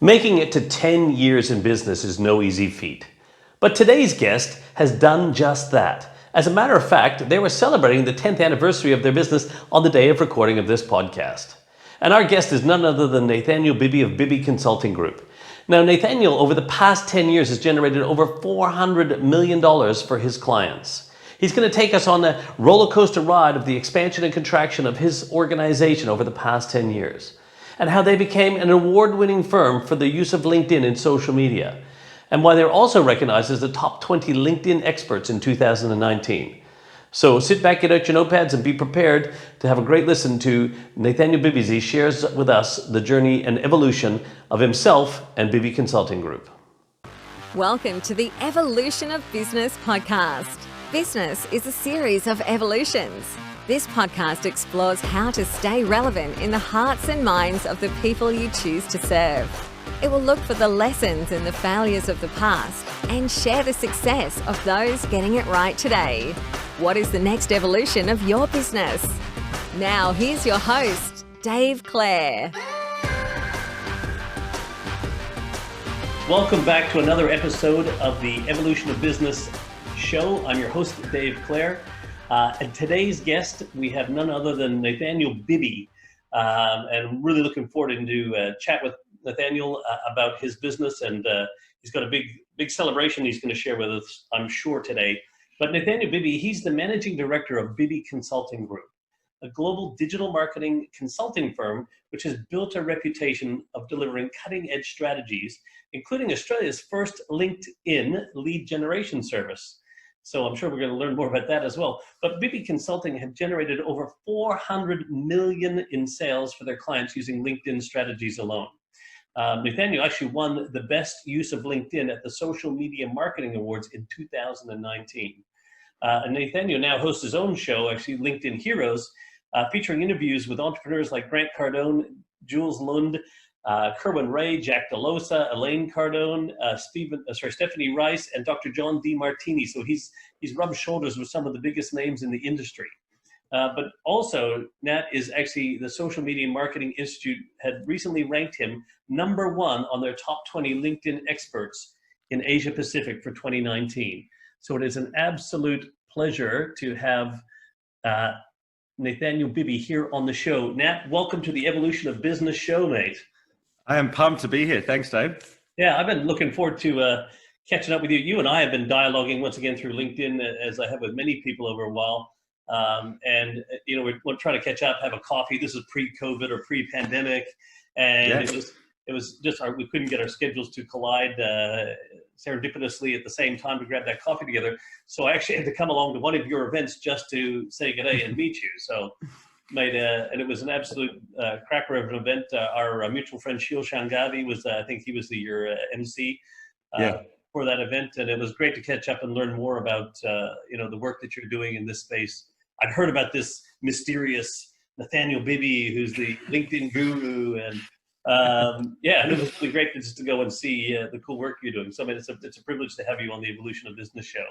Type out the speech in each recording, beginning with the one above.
Making it to 10 years in business is no easy feat. But today's guest has done just that. As a matter of fact, they were celebrating the 10th anniversary of their business on the day of recording of this podcast. And our guest is none other than Nathanial Bibby of Bibby Consulting Group. Now, Nathanial, over the past 10 years, has generated over $400 million for his clients. He's going to take us on a roller coaster ride of the expansion and contraction of his organization over the past 10 years, and how they became an award-winning firm for the use of LinkedIn in social media, and why they're also recognized as the top 20 LinkedIn experts in 2019. So sit back, get out your notepads, and be prepared to have a great listen to Nathanial Bibby as he shares with us the journey and evolution of himself and Bibby Consulting Group. Welcome to the Evolution of Business podcast. Business is a series of evolutions. This podcast explores how to stay relevant in the hearts and minds of the people you choose to serve. It will look for the lessons and the failures of the past and share the success of those getting it right today. What is the next evolution of your business? Now, here's your host, Dave Clare. Welcome back to another episode of the Evolution of Business show. I'm your host, Dave Clare. And today's guest, we have none other than Nathaniel Bibby. And really looking forward to chat with Nathaniel about his business. And he's got a big celebration he's going to share with us, I'm sure, today. But Nathaniel Bibby, he's the managing director of Bibby Consulting Group, a global digital marketing consulting firm which has built a reputation of delivering cutting-edge strategies, including Australia's first LinkedIn lead generation service. So I'm sure we're going to learn more about that as well. But Bibby Consulting have generated over $400 million in sales for their clients using LinkedIn strategies alone. Nathaniel actually won the best use of LinkedIn at the Social Media Marketing Awards in 2019. And Nathaniel now hosts his own show, actually LinkedIn Heroes, featuring interviews with entrepreneurs like Grant Cardone, Jules Lund, Kerwin Ray, Jack DeLosa, Elaine Cardone, Stephanie Rice, and Dr. John D. Martini. So he's rubbed shoulders with some of the biggest names in the industry. But also, Nat is actually, the Social Media Marketing Institute had recently ranked him number 1 on their top 20 LinkedIn experts in Asia Pacific for 2019. So it is an absolute pleasure to have Nathaniel Bibby here on the show. Nat, welcome to the Evolution of Business show, mate. I am pumped to be here. Thanks, Dave. Yeah, I've been looking forward to catching up with you. You and I have been dialoguing once again through LinkedIn, as I have with many people over a while. And you know, we're trying to catch up, have a coffee. This is pre-COVID or pre-pandemic, and yes. it was just we couldn't get our schedules to collide serendipitously at the same time to grab that coffee together. So I actually had to come along to one of your events just to say good day and meet you. So. And it was an absolute cracker of an event. Our mutual friend Shil Shangavi was, I think he was your MC for that event. And it was great to catch up and learn more about, the work that you're doing in this space. I'd heard about this mysterious Nathaniel Bibby, who's the LinkedIn guru. And and it was really great just to go and see the cool work you're doing. So I mean, it's a privilege to have you on the Evolution of Business show.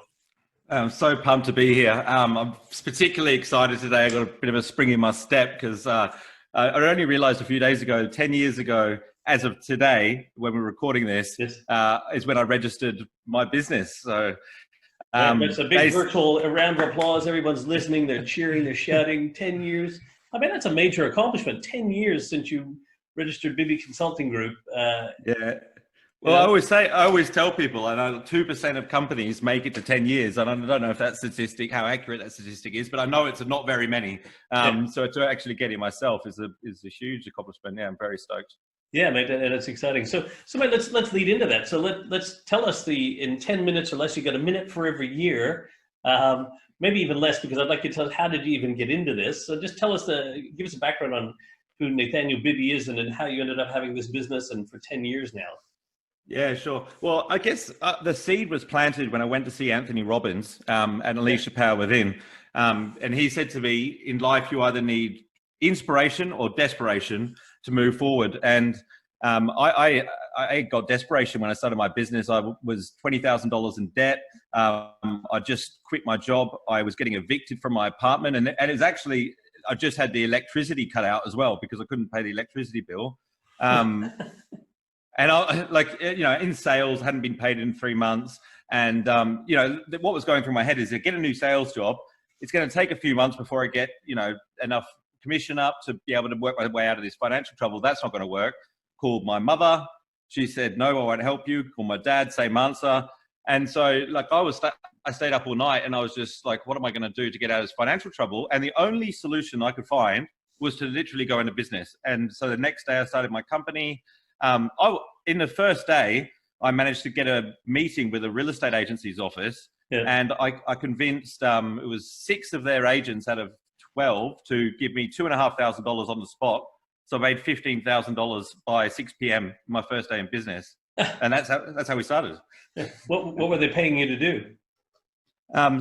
I'm so pumped to be here. I'm particularly excited today. I got a bit of a spring in my step because I only realized a few days ago, 10 years ago, as of today, when we're recording this, is when I registered my business. So it's a big virtual round of applause. Everyone's listening. They're cheering. They're shouting. 10 years. I mean, that's a major accomplishment. 10 years since you registered Bibby Consulting Group. Well, I always tell people, I know 2% of companies make it to 10 years. And I don't know if that statistic, how accurate that statistic is, but I know it's not very many. So to actually get it myself is a huge accomplishment. Yeah, I'm very stoked. Yeah, mate, and it's exciting. So mate, let's lead into that. So let's tell us in 10 minutes or less, you got a minute for every year, maybe even less, because I'd like you to tell us, how did you even get into this? So just give us a background on who Nathaniel Bibby is and how you ended up having this business and for 10 years now. Yeah, sure. Well, I guess the seed was planted when I went to see Anthony Robbins and Alicia Power Within. And he said to me, in life, you either need inspiration or desperation to move forward. And I got desperation when I started my business. I was $20,000 in debt. I just quit my job. I was getting evicted from my apartment. And it was actually, I just had the electricity cut out as well because I couldn't pay the electricity bill. And I, like, in sales, hadn't been paid in 3 months. And, what was going through my head is to get a new sales job. It's going to take a few months before I get, enough commission up to be able to work my way out of this financial trouble. That's not going to work. Called my mother. She said, no, I won't help you. Called my dad, same answer. And so, like, I stayed up all night and I was just like, what am I going to do to get out of this financial trouble? And the only solution I could find was to literally go into business. And so the next day I started my company. In the first day, I managed to get a meeting with a real estate agency's office. Yeah. And I convinced, it was 6 of their agents out of 12 to give me $2,500 on the spot. So I made $15,000 by 6 p.m. my first day in business. And that's how we started. What were they paying you to do?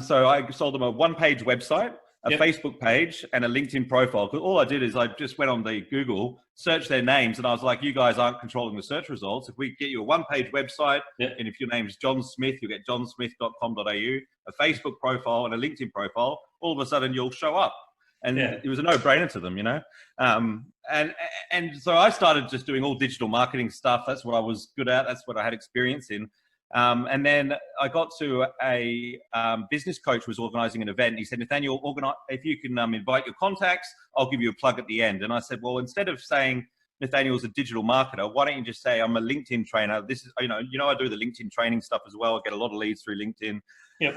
So I sold them a 1-page website, a Facebook page, and a LinkedIn profile. Because all I did is I just went on the Google, searched their names, and I was like, you guys aren't controlling the search results. If we get you a 1-page website, and if your name's John Smith, you'll get johnsmith.com.au, a Facebook profile and a LinkedIn profile, all of a sudden you'll show up. And it was a no-brainer to them, And so I started just doing all digital marketing stuff. That's what I was good at. That's what I had experience in. And then I got to a business coach was organizing an event. He said, Nathaniel, if you can invite your contacts, I'll give you a plug at the end. And I said, well, instead of saying Nathaniel's a digital marketer, why don't you just say I'm a LinkedIn trainer? This is, I do the LinkedIn training stuff as well. I get a lot of leads through LinkedIn. Yep.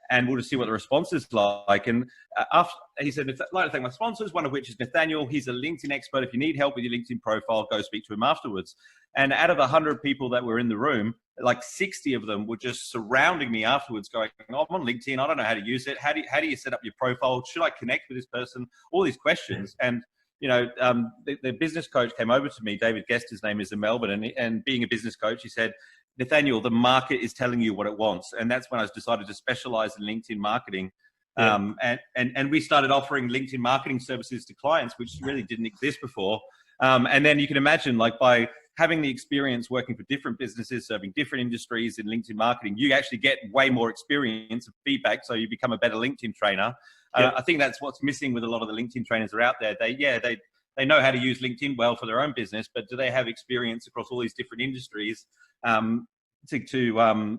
And we'll just see what the response is like. And after he said, I'd like to thank my sponsors, one of which is Nathaniel. He's a LinkedIn expert. If you need help with your LinkedIn profile, go speak to him afterwards. And out of 100 people that were in the room, like 60 of them were just surrounding me afterwards going, oh, I'm on LinkedIn. I don't know how to use it. How do you set up your profile? Should I connect with this person? All these questions. And, the business coach came over to me, David Guest, his name is, in Melbourne. And being a business coach, he said, Nathaniel, the market is telling you what it wants. And that's when I decided to specialize in LinkedIn marketing. And we started offering LinkedIn marketing services to clients, which really didn't exist before. And then you can imagine, like, by having the experience working for different businesses, serving different industries in LinkedIn marketing, you actually get way more experience and feedback. So you become a better LinkedIn trainer. I think that's what's missing with a lot of the LinkedIn trainers that are out there. They know how to use LinkedIn well for their own business, but do they have experience across all these different industries to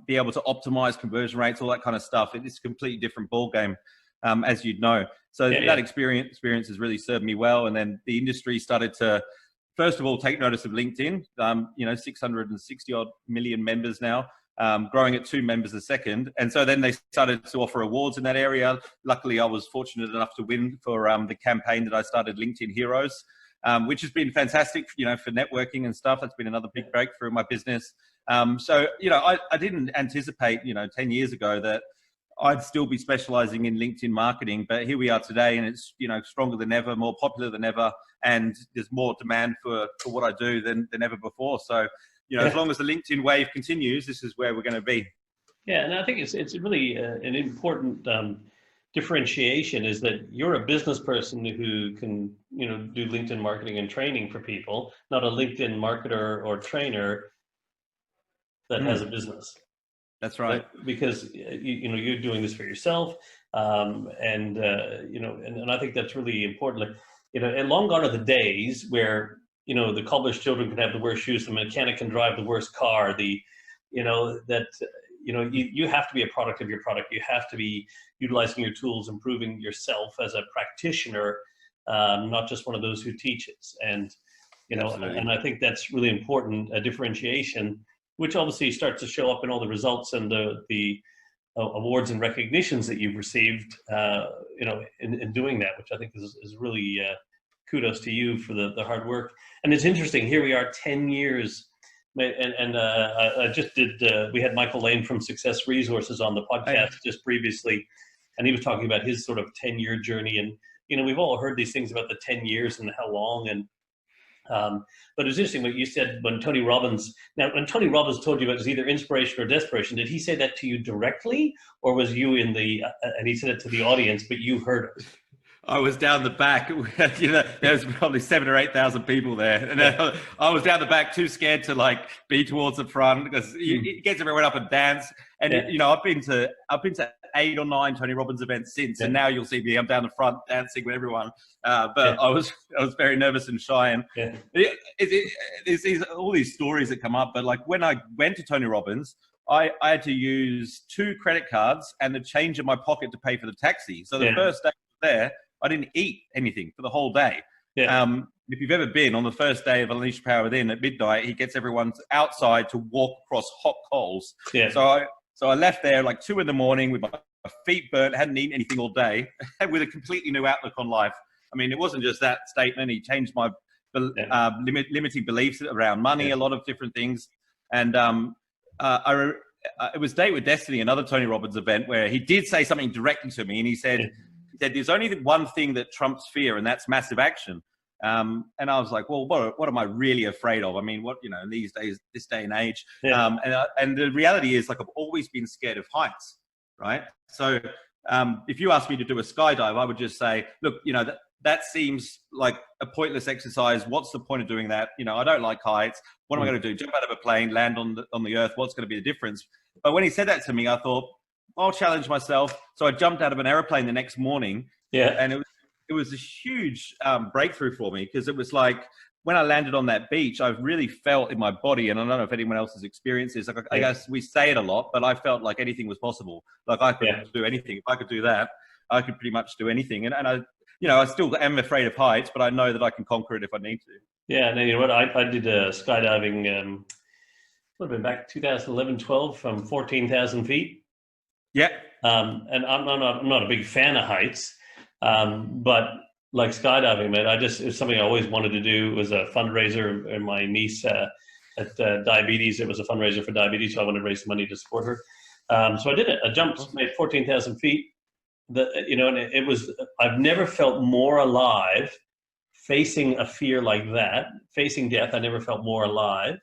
be able to optimize conversion rates, all that kind of stuff? It's a completely different ball game, as you'd know. So that experience has really served me well. And then the industry started to, first of all, take notice of LinkedIn. 660 odd million members now, growing at 2 members a second. And so then they started to offer awards in that area. Luckily, I was fortunate enough to win for the campaign that I started, LinkedIn Heroes, which has been fantastic, for networking and stuff. That's been another big breakthrough in my business. So I didn't anticipate, 10 years ago that I'd still be specializing in LinkedIn marketing, but here we are today, and it's, stronger than ever, more popular than ever, and there's more demand for what I do than ever before. So, as long as the LinkedIn wave continues, this is where we're going to be. Yeah, and I think it's really an important differentiation is that you're a business person who can, do LinkedIn marketing and training for people, not a LinkedIn marketer or trainer that has a business. That's right. Because you're doing this for yourself, and I think that's really important. Like, and long gone are the days where the cobbler's children can have the worst shoes, the mechanic can drive the worst car. You have to be a product of your product. You have to be utilizing your tools, improving yourself as a practitioner, not just one of those who teaches. And and I think that's really important, a differentiation, which obviously starts to show up in all the results and the awards and recognitions that you've received, in doing that, which I think is really kudos to you for the hard work. And it's interesting, here we are 10 years, and I just did, we had Michael Lane from Success Resources on the podcast just previously, and he was talking about his sort of 10-year journey. And, we've all heard these things about the 10 years and how long, and but it was interesting what you said when Tony Robbins told you about it was either inspiration or desperation. Did he say that to you directly, or was you in the, and he said it to the audience, but you heard it? I was down the back. There was probably 7,000 or 8,000 people there, and I was down the back, too scared to be towards the front because it gets everyone up and dance. And I've been to 8 or 9 Tony Robbins events since, and now you'll see me. I'm down the front dancing with everyone. But Yeah. I was very nervous and shy, and Yeah. it's all these stories that come up. But like when I went to Tony Robbins, I had to use 2 credit cards and the change in my pocket to pay for the taxi. So the first day there, I didn't eat anything for the whole day. Yeah. If you've ever been on the first day of Unleash Power Within at midnight, he gets everyone outside to walk across hot coals. Yeah. So I left there like 2 in.the morning with my feet burnt, hadn't eaten anything all day, with a completely new outlook on life. I mean, it wasn't just that statement. He changed my limiting beliefs around money, a lot of different things. And it was Date with Destiny, another Tony Robbins event, where he did say something directly to me, and he said, there's only one thing that trumps fear, and that's massive action. And I was like, well, what am I really afraid of? I mean, in these days, this day and age. And the reality is, like, I've always been scared of heights, right? So if you asked me to do a skydive, I would just say, look, that seems like a pointless exercise. What's the point of doing that? I don't like heights. What am I going to do? Jump out of a plane, land on the earth? What's going to be the difference? But when he said that to me, I thought, I'll challenge myself. So I jumped out of an airplane the next morning. And it was a huge breakthrough for me, because it was like, when I landed on that beach, I really felt in my body, and I don't know if anyone else has experienced this. Like, I guess we say it a lot, but I felt like anything was possible. Like I could do anything. If I could do that, I could pretty much do anything. And I still am afraid of heights, but I know that I can conquer it if I need to. Yeah, no, you know what? I did skydiving. Would have been back 2011, 12 from 14,000 feet. Yeah. And I'm not a big fan of heights, but like skydiving, man, it was something I always wanted to do. It was a fundraiser, and my niece had diabetes. It was a fundraiser for diabetes, so I wanted to raise money to support her. So I did it. I jumped, made 14,000 feet. And it was, I've never felt more alive facing a fear like that, facing death. I never felt more alive.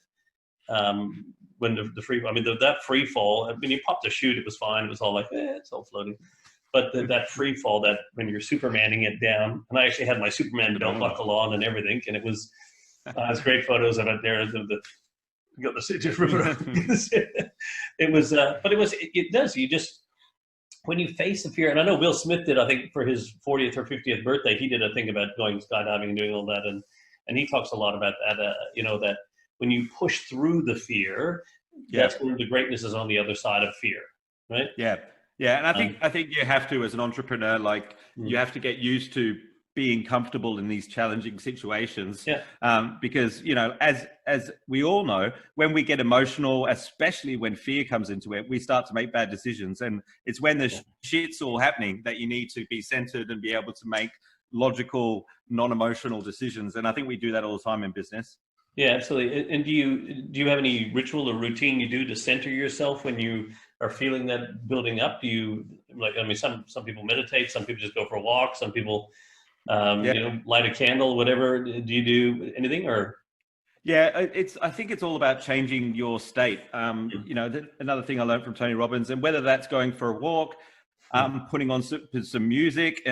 When that free fall, I mean, you popped a chute, it was fine. It was all like, it's all floating. But that free fall, that when you're Supermaning it down, and I actually had my Superman belt buckle on and everything, and it was, it's great photos of it there. You got the just rip it up. It does. You just, when you face a fear, and I know Will Smith did, I think for his 40th or 50th birthday, he did a thing about going skydiving and doing all that, and he talks a lot about that. That when you push through the fear, that's when the greatness is on the other side of fear, right? Yeah. And I think you have to, as an entrepreneur, like you have to get used to being comfortable in these challenging situations. Because, as we all know, when we get emotional, especially when fear comes into it, we start to make bad decisions. And it's when the shit's all happening that you need to be centered and be able to make logical, non-emotional decisions. And I think we do that all the time in business. Yeah, absolutely. And do you have any ritual or routine you do to center yourself when you are feeling that building up? Do you, some people meditate, some people just go for a walk, some people, light a candle, whatever. Do you do anything or? Yeah, I think it's all about changing your state. Another thing I learned from Tony Robbins, and whether that's going for a walk, putting on some music,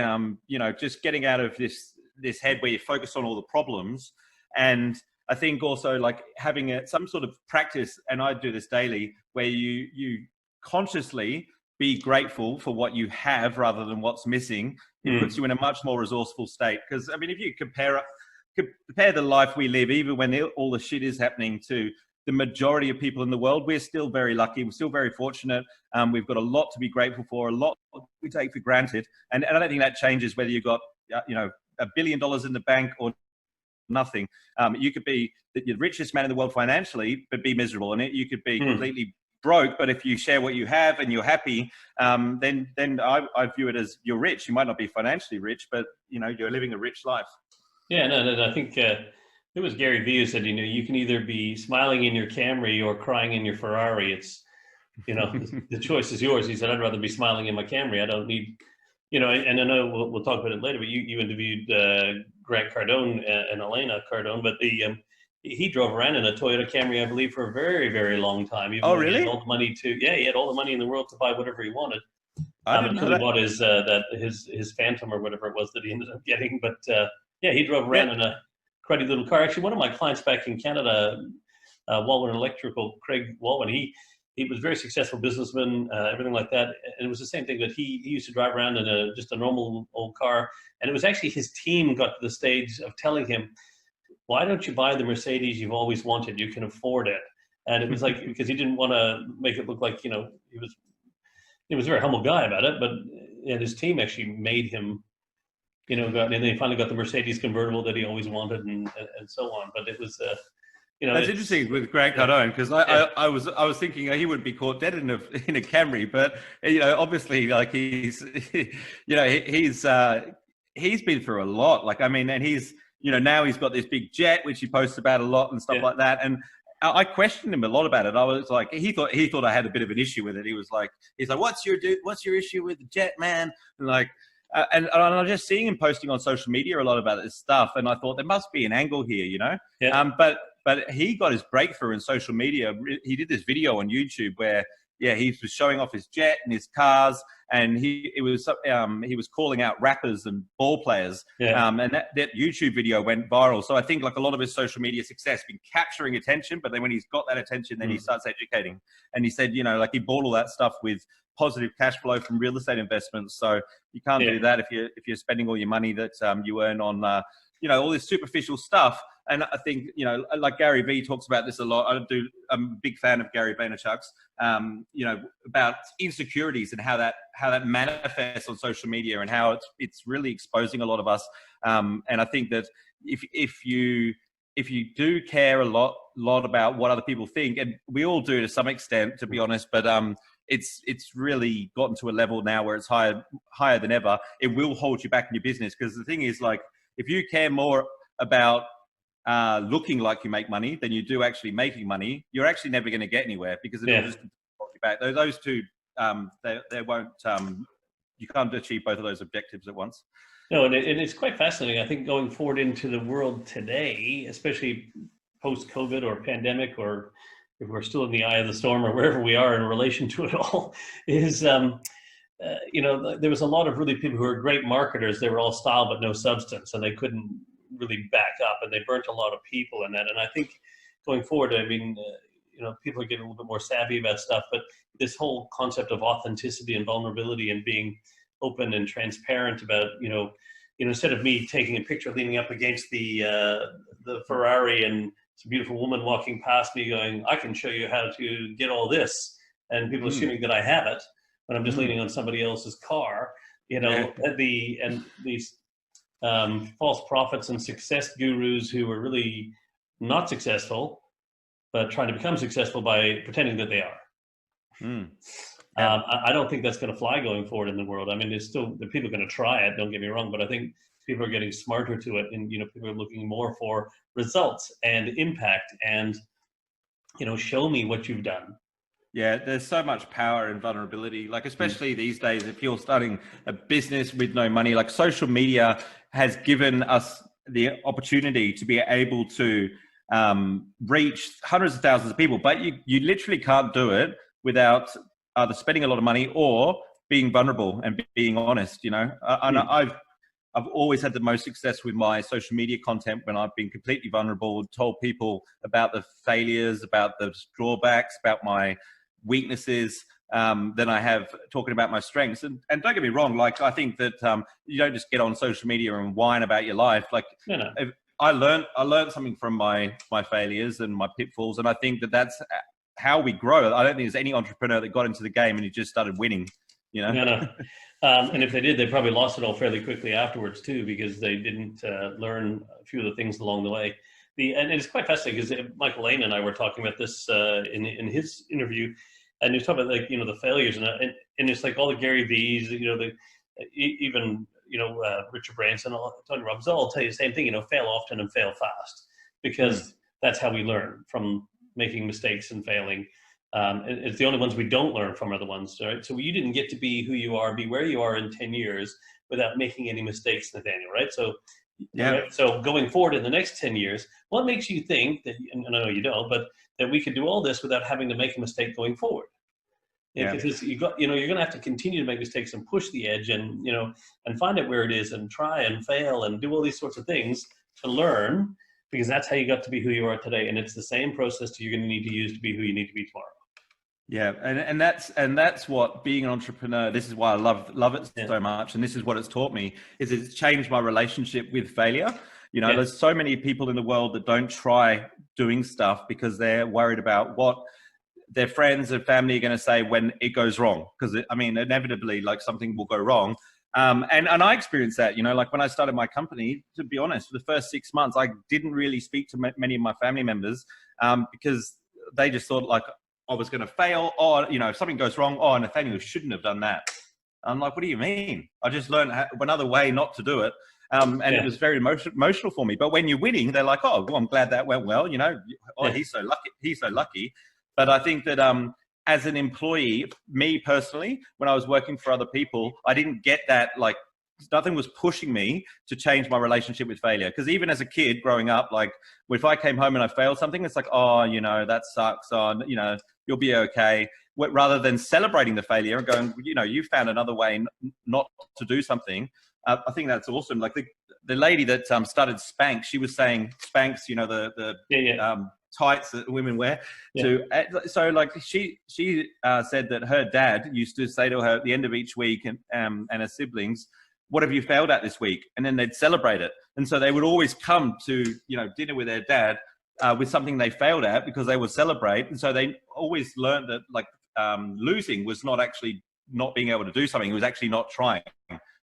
just getting out of this head where you focus on all the problems. And I think also like having some sort of practice, and I do this daily, where you consciously be grateful for what you have rather than what's missing. It puts you in a much more resourceful state. Because I mean, if you compare the life we live, even when all the shit is happening, to the majority of people in the world, we're still very lucky. We're still very fortunate. We've got a lot to be grateful for, a lot we take for granted. And I don't think that changes whether you've got, $1 billion in the bank or nothing. You could be the richest man in the world financially, but be miserable. And you could be completely broke, but if you share what you have and you're happy, then I view it as you're rich. You might not be financially rich, but you're living a rich life. Yeah, no, I think it was Gary Vee who said, you can either be smiling in your Camry or crying in your Ferrari. It's, the choice is yours. He said, I'd rather be smiling in my Camry. I don't need, and I know we'll talk about it later, but you interviewed Grant Cardone and Elena Cardone, but he drove around in a Toyota Camry, I believe, for a very, very long time. Really? He had all the money he had all the money in the world to buy whatever he wanted. Until he bought his Phantom or whatever it was that he ended up getting. But he drove around in a cruddy little car. Actually, one of my clients back in Canada, Walwyn Electrical, Craig Walwyn, he was a very successful businessman, everything like that. And it was the same thing that he used to drive around in just a normal old car. And it was actually his team got to the stage of telling him, why don't you buy the Mercedes you've always wanted? You can afford it. And it was like, because he didn't want to make it look like, he was a very humble guy about it, but his team actually made him, and then he finally got the Mercedes convertible that he always wanted and so on. But it was, That's interesting with Grant Cardone, because I was thinking he would be caught dead in a Camry, but obviously, like he's been through a lot. Like, I mean, and he's now he's got this big jet which he posts about a lot and stuff like that. And I questioned him a lot about it. I was like, he thought I had a bit of an issue with it. He's like, what's your issue with the jet, man? And like. And I'm just seeing him posting on social media a lot about this stuff, and I thought there must be an angle here, Yeah. But he got his breakthrough in social media. He did this video on YouTube where he was showing off his jet and his cars, and he was calling out rappers and ball players. And that YouTube video went viral. So I think like a lot of his social media success been capturing attention, but then when he's got that attention, then he starts educating. And he said, like he bought all that stuff with positive cash flow from real estate investments. So you can't do that if you're spending all your money that you earn on all this superficial stuff. And I think like Gary Vee talks about this a lot. I'm a big fan of Gary Vaynerchuk's about insecurities and how that manifests on social media and how it's really exposing a lot of us. And I think that if you do care a lot about what other people think, and we all do to some extent, to be honest, but it's really gotten to a level now where it's higher than ever. It will hold you back in your business, because the thing is, like, if you care more about looking like you make money than you do actually making money, you're actually never going to get anywhere, because it'll just hold you back. Those two, they won't. You can't achieve both of those objectives at once. No, and it's quite fascinating. I think going forward into the world today, especially post-COVID or pandemic, or if we're still in the eye of the storm or wherever we are in relation to it all, is, there was a lot of really people who were great marketers. They were all style but no substance, and they couldn't really back up, and they burnt a lot of people in that. And I think going forward, I mean, people are getting a little bit more savvy about stuff, but this whole concept of authenticity and vulnerability and being open and transparent about, instead of me taking a picture leaning up against the Ferrari and it's a beautiful woman walking past me going, I can show you how to get all this, and people assuming that I have it when I'm just leaning on somebody else's car, and these false prophets and success gurus who are really not successful, but trying to become successful by pretending that they are. I don't think that's going to fly going forward in the world. I mean, the people are going to try it, don't get me wrong, but I think people are getting smarter to it, and people are looking more for results and impact and show me what you've done. Yeah, there's so much power in vulnerability, like especially these days, if you're starting a business with no money, like social media has given us the opportunity to be able to reach hundreds of thousands of people, but you literally can't do it without either spending a lot of money or being vulnerable and being honest, And I've always had the most success with my social media content when I've been completely vulnerable, told people about the failures, about the drawbacks, about my weaknesses, than I have talking about my strengths. And don't get me wrong, like I think that you don't just get on social media and whine about your life. Like I learned something from my failures and my pitfalls, and I think that that's how we grow. I don't think there's any entrepreneur that got into the game and he just started winning. No. And if they did, they probably lost it all fairly quickly afterwards too, because they didn't learn a few of the things along the way. And it's quite fascinating because Michael Lane and I were talking about this in his interview, and he was talking about the failures and it's like all the Gary V's, even Richard Branson, Tony Robbins, all tell you the same thing. Fail often and fail fast, because that's how we learn from making mistakes and failing. It's the only ones we don't learn from are the ones, right? So you didn't get to be who you are, be where you are in 10 years without making any mistakes, Nathaniel, right? So, right? So going forward in the next 10 years, what makes you think that, and I know you don't, but that we could do all this without having to make a mistake going forward? Because you're going to have to continue to make mistakes and push the edge and, and find out where it is and try and fail and do all these sorts of things to learn, because that's how you got to be who you are today. And it's the same process you're going to need to use to be who you need to be tomorrow. Yeah, and that's what being an entrepreneur. This is why I love it so much, and this is what it's taught me. Is it's changed my relationship with failure. You know, there's so many people in the world that don't try doing stuff because they're worried about what their friends and family are going to say when it goes wrong. Because I mean, inevitably, like something will go wrong. And I experienced that. You know, like when I started my company. To be honest, for the first 6 months, I didn't really speak to many of my family members because they just thought like I was going to fail, or, you know, if something goes wrong, oh, Nathaniel shouldn't have done that. I'm like, what do you mean? I just learned another way not to do it. It was very emotional for me. But when you're winning, they're like, oh, well, I'm glad that went well. You know, oh, he's so lucky. He's so lucky. But I think that as an employee, me personally, when I was working for other people, I didn't get that, like, nothing was pushing me to change my relationship with failure. Because even as a kid growing up, like if I came home and I failed something, it's like, oh, you know, that sucks. Oh, you know, you'll be okay. Rather than celebrating the failure and going, you know, you found another way not to do something. I think that's awesome. Like the lady that started Spanx, she was saying Spanx, you know, the tights that women wear. So like she said that her dad used to say to her at the end of each week and her siblings, what have you failed at this week? And then they'd celebrate it. And so they would always come to, you know, dinner with their dad with something they failed at because they would celebrate. And so they always learned that like losing was not actually not being able to do something. It was actually not trying.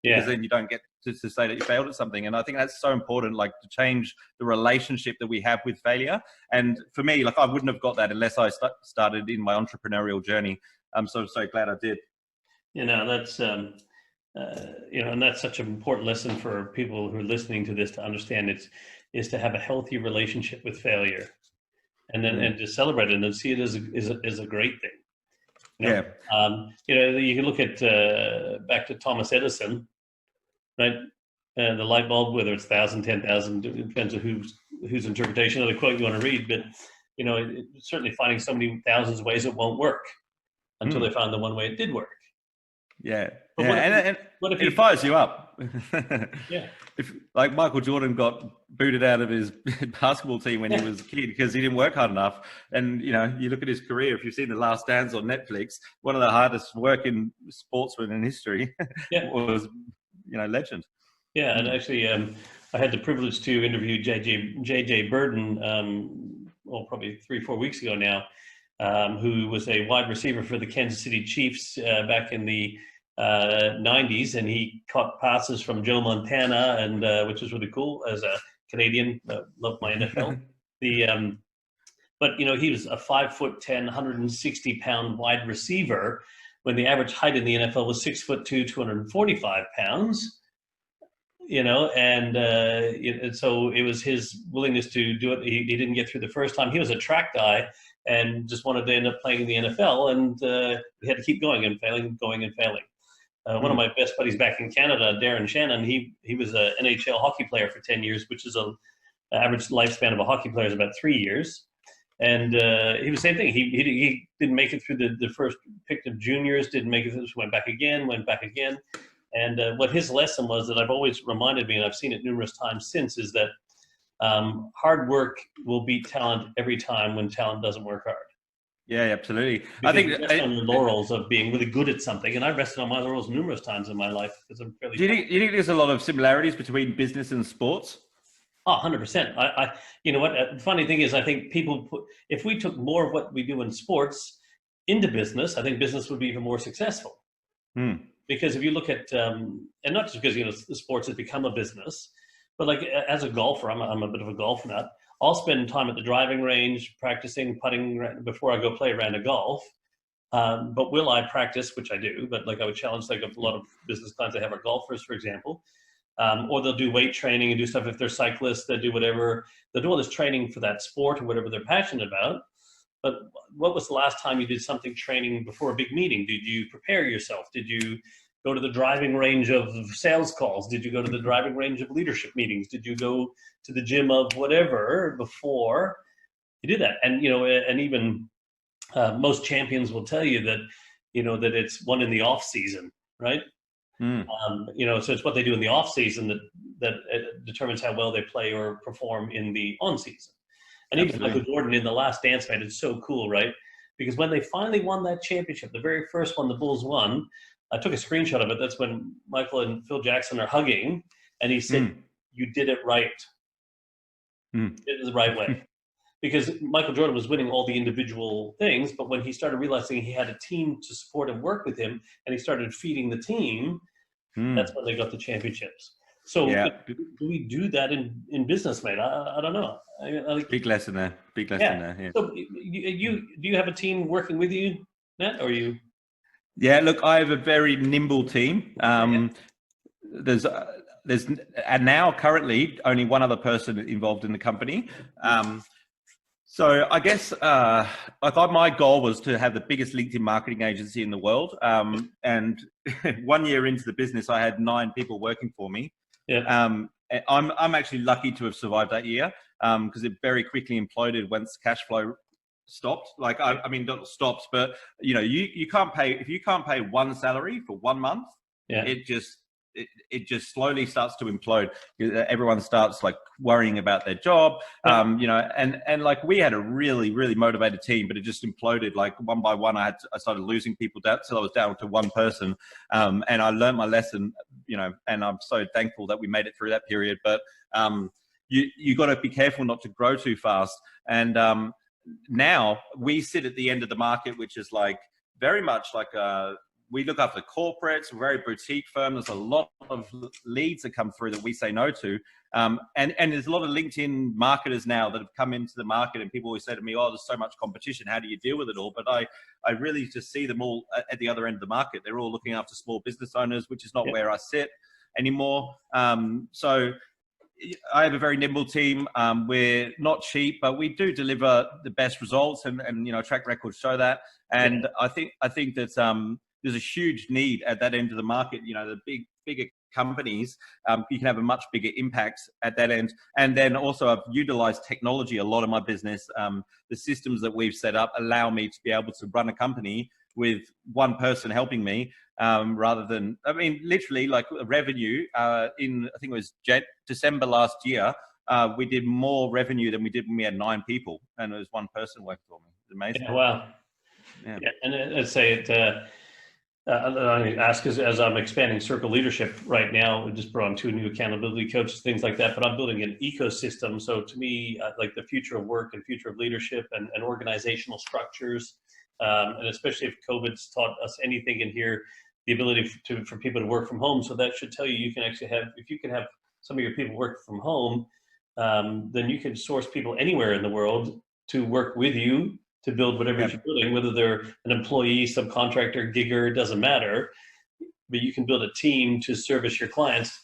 Because then you don't get to say that you failed at something. And I think that's so important, like to change the relationship that we have with failure. And for me, like I wouldn't have got that unless I started in my entrepreneurial journey. I'm so glad I did. You know, that's, you know, and that's such an important lesson for people who are listening to this to understand is to have a healthy relationship with failure and then and to celebrate it and see it as a great thing. You know? You know, you can look at back to Thomas Edison, right? The light bulb, whether it's 1,000, 10,000, depends on whose interpretation of the quote you want to read. But you know, certainly finding so many thousands of ways it won't work until they found the one way it did work. Yeah, but what if it fires you up? Yeah. If like Michael Jordan got booted out of his basketball team when he was a kid because he didn't work hard enough, and you know, you look at his career. If you've seen The Last Dance on Netflix, one of the hardest working sportsmen in history, was, you know, legend. Yeah, and actually, I had the privilege to interview JJ Burton, well, probably 3-4 weeks ago now, who was a wide receiver for the Kansas City Chiefs back in the 90s, and he caught passes from Joe Montana, and which was really cool as a Canadian. Loved my NFL. But you know, he was a 5'10", 160-pound wide receiver when the average height in the NFL was 6'2", 245 pounds. You know, and so it was his willingness to do it. He didn't get through the first time. He was a track guy and just wanted to end up playing in the NFL, and he had to keep going and failing, going and failing. One of my best buddies back in Canada, Darren Shannon, he was an NHL hockey player for 10 years, which is an average lifespan of a hockey player is about 3 years. And he was the same thing. He didn't make it through the first pick of juniors, didn't make it, went back again. And what his lesson was that I've always reminded me, and I've seen it numerous times since, is that hard work will beat talent every time when talent doesn't work hard. Yeah, absolutely. Because I think you rest on your laurels of being really good at something, and I've rested on my laurels numerous times in my life because I'm fairly. Do you think there's a lot of similarities between business and sports? Oh, 100%. I you know what? The funny thing is, I think if we took more of what we do in sports into business, I think business would be even more successful. Because if you look at, and not just because, you know, sports has become a business, but like as a golfer, I'm a bit of a golf nut. I'll spend time at the driving range practicing putting before I go play a round of golf. But will I practice, which I do, but like I would challenge like a lot of business clients I have are golfers, for example, or they'll do weight training and do stuff. If they're cyclists, they'll do whatever. They'll do all this training for that sport or whatever they're passionate about. But what was the last time you did something training before a big meeting? Did you prepare yourself? Did you go to the driving range of sales calls? Did you go to the driving range of leadership meetings? Did you go to the gym of whatever before you did that? And, you know, and even most champions will tell you that, you know, that it's won in the off season, right? You know, so it's what they do in the off season that determines how well they play or perform in the on season. And even Michael Jordan in The Last Dance, man, it's so cool, right? because when they finally won that championship, the very first one the Bulls won, I took a screenshot of it. That's when Michael and Phil Jackson are hugging, and he said, "You did it right. You did it the right way." Because Michael Jordan was winning all the individual things, but when he started realizing he had a team to support and work with him, and he started feeding the team, that's when they got the championships. So do we do that in business, mate? I don't know. Big lesson there. Big lesson there. Yeah. So do you have a team working with you, Nat, or you? Yeah, look, I have a very nimble team. There's and now currently only one other person involved in the company. So I guess my goal was to have the biggest LinkedIn marketing agency in the world. And 1 year into the business, I had 9 people working for me. Yeah. I'm actually lucky to have survived that year because it very quickly imploded once cash flow stopped. Like I mean, not stopped, but you can't pay if you can't pay one salary for 1 month. Yeah. It just slowly starts to implode. Everyone starts like worrying about their job, and like we had a really, really motivated team, but it just imploded. Like one by one, I started losing people down till I was down to one person. And I learned my lesson, and I'm so thankful that we made it through that period. But you got to be careful not to grow too fast. And now we sit at the end of the market, which is like very much like we look after corporates, we're a very boutique firm. There's a lot of leads that come through that we say no to. And there's a lot of LinkedIn marketers now that have come into the market, and people always say to me, oh, there's so much competition. How do you deal with it all? But I really just see them all at the other end of the market. They're all looking after small business owners, which is not where I sit anymore. So I have a very nimble team. We're not cheap, but we do deliver the best results, and track records show that. And I think that there's a huge need at that end of the market. The bigger companies, you can have a much bigger impact at that end. And then also I've utilized technology a lot in my business. The systems that we've set up allow me to be able to run a company with one person helping me, rather than, literally like revenue in, I think it was December last year, we did more revenue than we did when we had 9 people, and it was one person working for me. It's amazing. Yeah, wow. Yeah. And I'd say it, I ask as I'm expanding Circle Leadership right now. We just brought on 2 new accountability coaches, things like that. But I'm building an ecosystem. So to me, like the future of work and future of leadership and organizational structures, and especially if COVID's taught us anything in here, the ability for people to work from home. So that should tell you can actually have, if you can have some of your people work from home, then you can source people anywhere in the world to work with you to build whatever you're building, whether they're an employee, subcontractor, gigger, doesn't matter. But you can build a team to service your clients.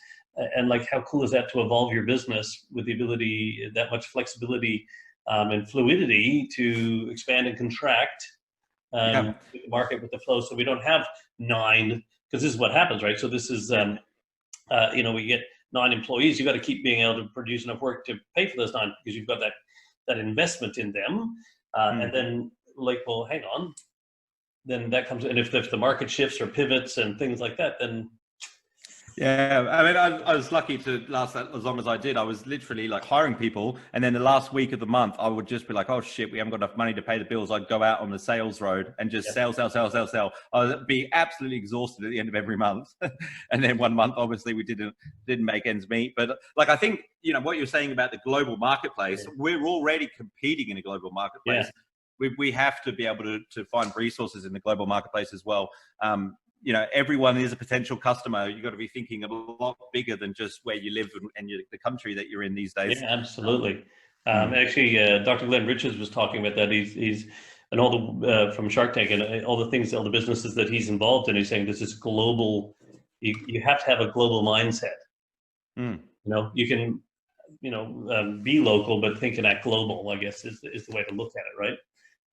And like, how cool is that to evolve your business with the ability, that much flexibility and fluidity to expand and contract with the market, with the flow. So we don't have 9, because this is what happens, right? So this is, we get 9 employees. You got to keep being able to produce enough work to pay for those 9, because you've got that investment in them. And then like, well, hang on, then that comes, and if the market shifts or pivots and things like that, then. Yeah, I was lucky to last that as long as I did. I was literally like hiring people, and then the last week of the month, I would just be like, oh shit, we haven't got enough money to pay the bills. I'd go out on the sales road and just sell. I'd be absolutely exhausted at the end of every month. And then one month, obviously, we didn't make ends meet. But like, I think, what you're saying about the global marketplace, we're already competing in a global marketplace. Yeah. We have to be able to find resources in the global marketplace as well. Everyone is a potential customer. You've got to be thinking a lot bigger than just where you live and the country that you're in these days. Yeah, absolutely. Actually, Dr. Glenn Richards was talking about that. He's and all the from Shark Tank and all the things, all the businesses that he's involved in. He's saying this is global. You have to have a global mindset. You can, be local, but think and act global, I guess is the way to look at it, right?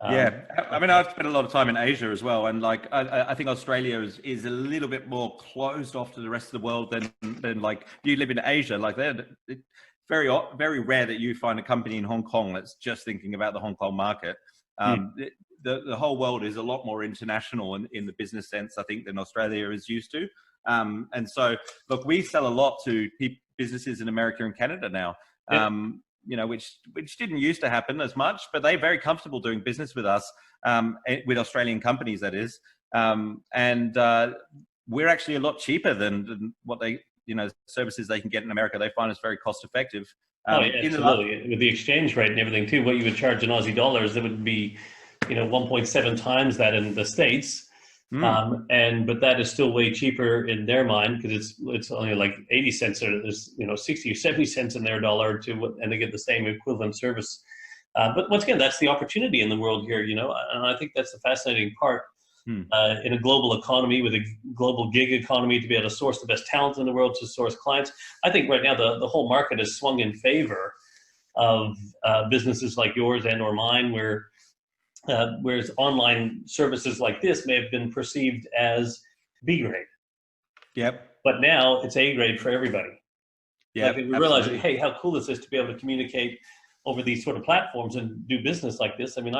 I've spent a lot of time in Asia as well, and like I think Australia is a little bit more closed off to the rest of the world than like you live in Asia. Like it's very rare that you find a company in Hong Kong that's just thinking about the Hong Kong market. The whole world is a lot more international in the business sense, I think, than Australia is used to. And so, look, we sell a lot to businesses in America and Canada now. which didn't used to happen as much, but they're very comfortable doing business with us, with Australian companies, that is. And we're actually a lot cheaper than what they, services they can get in America. They find us very cost effective. Yeah, absolutely. With the exchange rate and everything too, what you would charge in Aussie dollars, that would be, 1.7 times that in the States. But that is still way cheaper in their mind, because it's only like 80 cents, or there's 60 or 70 cents in their dollar and they get the same equivalent service. But once again, that's the opportunity in the world here, and I think that's the fascinating part. In a global economy, with a global gig economy, to be able to source the best talent in the world, to source clients. I think right now the whole market has swung in favor of businesses like yours and or mine, whereas online services like this may have been perceived as B grade. Yep. But now it's A grade for everybody. Yeah. Like, we realize, hey, how cool is this to be able to communicate over these sort of platforms and do business like this? I mean,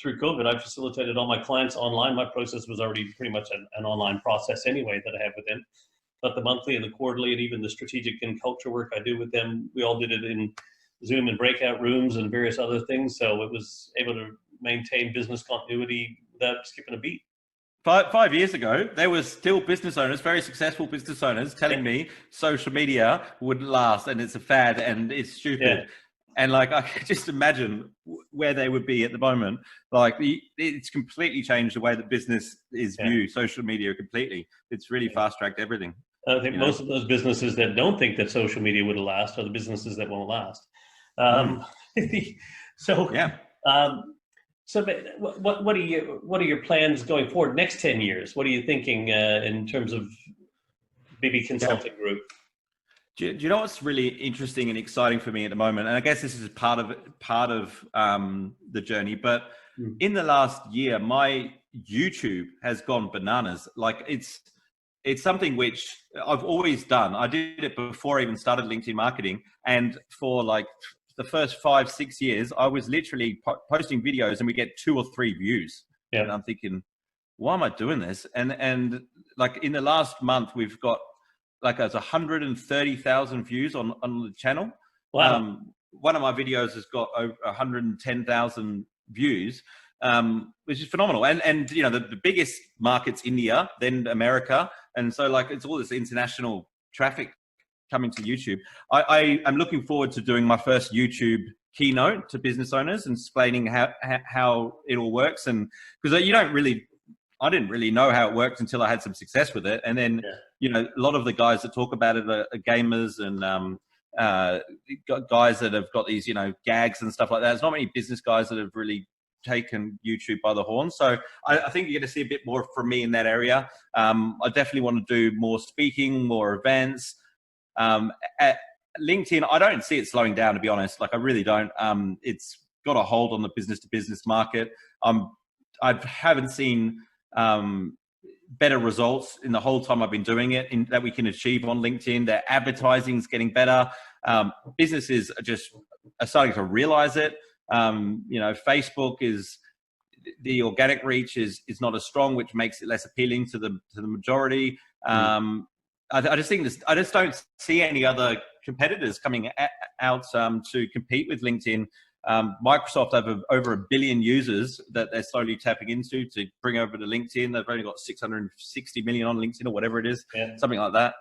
through COVID, I've facilitated all my clients online. My process was already pretty much an online process anyway that I have with them. But the monthly and the quarterly, and even the strategic and culture work I do with them, we all did it in Zoom and breakout rooms and various other things. So it was able to maintain business continuity without skipping a beat. 5 years ago, there was still business owners, very successful business owners, telling me social media wouldn't last and it's a fad and it's stupid. Yeah. And like, I can just imagine where they would be at the moment. Like, it's completely changed the way that business is viewed, social media completely. It's really fast-tracked everything. I think most of those businesses that don't think that social media would last are the businesses that won't last. So what are your plans going forward next 10 years? What are you thinking in terms of Bibby Consulting Group? Do you know what's really interesting and exciting for me at the moment? And I guess this is part of the journey, but in the last year, my YouTube has gone bananas. Like, it's something which I've always done. I did it before I even started LinkedIn marketing. And for like the first 5-6 years, I was literally posting videos and we get 2 or 3 views. Yeah. And I'm thinking, why am I doing this? And like, in the last month, we've got like 130,000 views on the channel. Wow. One of my videos has got over 110,000 views, which is phenomenal. And the biggest market's India, then America. And so like, it's all this international traffic coming to YouTube. I am looking forward to doing my first YouTube keynote to business owners and explaining how it all works. And because I didn't really know how it worked until I had some success with it. And then, a lot of the guys that talk about it are gamers and guys that have got these, gags and stuff like that. There's not many business guys that have really taken YouTube by the horn. So I think you're going to see a bit more from me in that area. I definitely want to do more speaking, more events. At LinkedIn, I don't see it slowing down, to be honest. Like, I really don't. It's got a hold on the business to business market. I haven't seen better results in the whole time I've been doing it that we can achieve on LinkedIn. Their advertising is getting better. Businesses are starting to realize it. Facebook the organic reach is not as strong, which makes it less appealing to the majority. I just don't see any other competitors coming out to compete with LinkedIn. Microsoft have over 1 billion users that they're slowly tapping into to bring over to LinkedIn. They've only got 660 million on LinkedIn or whatever it is, something like that.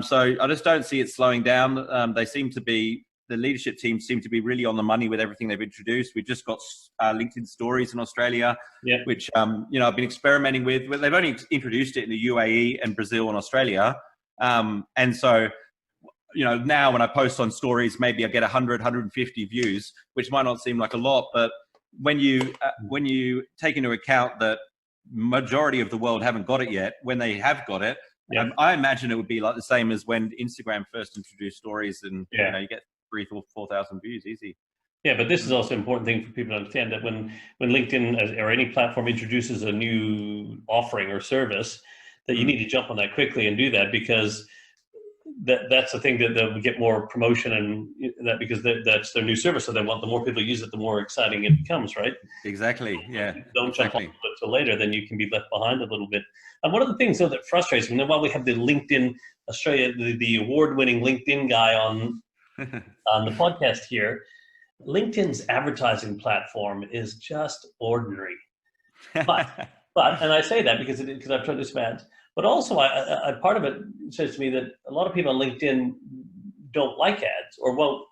So I just don't see it slowing down. The leadership team seem to be really on the money with everything they've introduced. We've just got LinkedIn Stories in Australia, which I've been experimenting with. They've only introduced it in the UAE and Brazil and Australia. And so, now when I post on stories, maybe I get 100, 150 views, which might not seem like a lot, but when you take into account that majority of the world haven't got it yet, when they have got it, I imagine it would be like the same as when Instagram first introduced stories, and you get 3,000 or 4,000 views easy. Yeah, but this is also an important thing for people to understand, that when LinkedIn or any platform introduces a new offering or service, that you need to jump on that quickly and do that, because that's the thing that they'll get more promotion, and that because that's their new service. So they want, the more people use it, the more exciting it becomes, right? Exactly. Yeah. Don't jump on it till later, then you can be left behind a little bit. And one of the things though that frustrates me, while we have the LinkedIn Australia, the award-winning LinkedIn guy on the podcast here, LinkedIn's advertising platform is just ordinary. But and I say that because I've tried to do some ads, but also I part of it says to me that a lot of people on LinkedIn don't like ads or won't.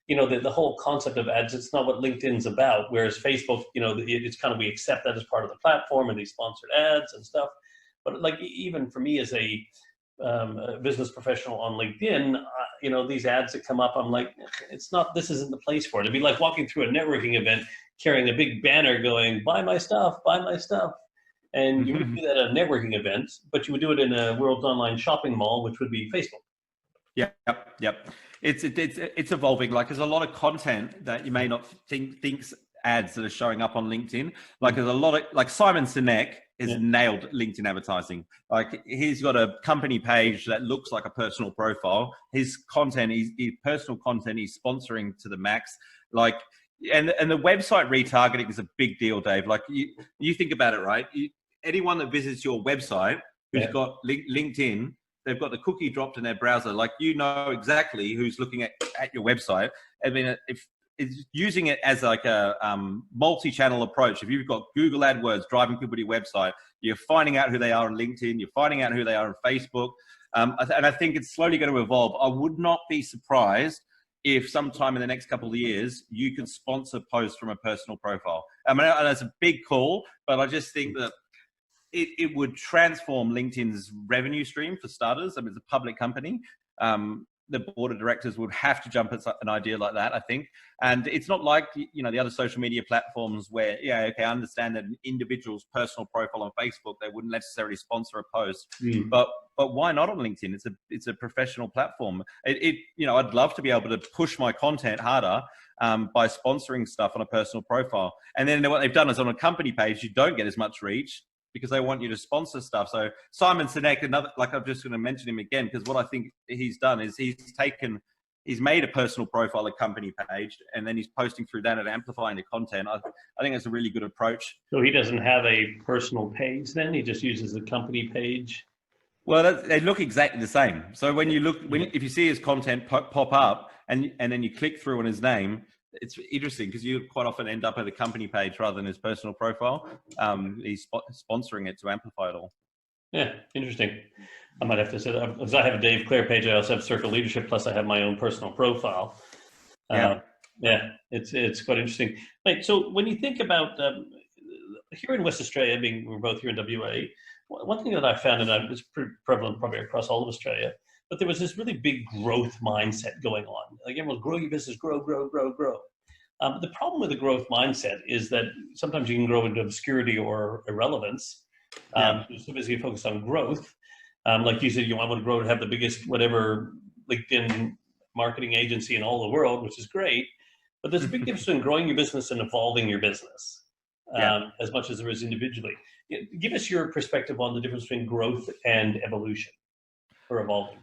The whole concept of ads, it's not what LinkedIn's about. Whereas Facebook, it's kind of, we accept that as part of the platform and these sponsored ads and stuff. But like even for me as a business professional on LinkedIn, these ads that come up, I'm like, this isn't the place for it. It'd be like walking through a networking event carrying a big banner going, buy my stuff, buy my stuff. And you would do that at a networking event, but you would do it in a world's online shopping mall, which would be Facebook. Yep. It's evolving. Like there's a lot of content that you may not think's ads that are showing up on LinkedIn. Like there's a lot of, like Simon Sinek has nailed LinkedIn advertising. Like he's got a company page that looks like a personal profile. His content, his personal content, he's sponsoring to the max. Like, and the website retargeting is a big deal, Dave. Like you think about it, right? Anyone that visits your website who's got LinkedIn, they've got the cookie dropped in their browser. Like exactly who's looking at your website. I mean, if it's using it as like a multi-channel approach. If you've got Google AdWords driving people to your website, you're finding out who they are on LinkedIn, you're finding out who they are on Facebook. And I think it's slowly going to evolve. I would not be surprised if sometime in the next couple of years, you can sponsor posts from a personal profile. I mean, that's a big call, but I just think that it would transform LinkedIn's revenue stream for starters. I mean, it's a public company. The board of directors would have to jump at an idea like that, I think. And it's not like, the other social media platforms where, I understand that an individual's personal profile on Facebook, they wouldn't necessarily sponsor a post, but why not on LinkedIn? It's a professional platform. I'd love to be able to push my content harder by sponsoring stuff on a personal profile. And then what they've done is on a company page, you don't get as much reach because they want you to sponsor stuff. So Simon Sinek, I'm just going to mention him again, because what I think he's done is he's made a personal profile, a company page, and then he's posting through that and amplifying the content. I think that's a really good approach. So he doesn't have a personal page then? He just uses the company page? Well, they look exactly the same. So when you look, if you see his content pop up and then you click through on his name, it's interesting because you quite often end up at a company page rather than his personal profile. He's sponsoring it to amplify it all. Yeah, interesting. I might have to say that because I have a Dave Clare page. I also have Circle Leadership, plus I have my own personal profile. It's quite interesting. Like, so when you think about here in West Australia, we're both here in WA, one thing that I found, and it's pretty prevalent probably across all of Australia, but there was this really big growth mindset going on. Like everyone, grow your business, grow. The problem with the growth mindset is that sometimes you can grow into obscurity or irrelevance. So basically focus on growth. Like you said, I want to grow to have the biggest whatever LinkedIn marketing agency in all the world, which is great. But there's a big difference between growing your business and evolving your business as much as there is individually. Give us your perspective on the difference between growth and evolution or evolving.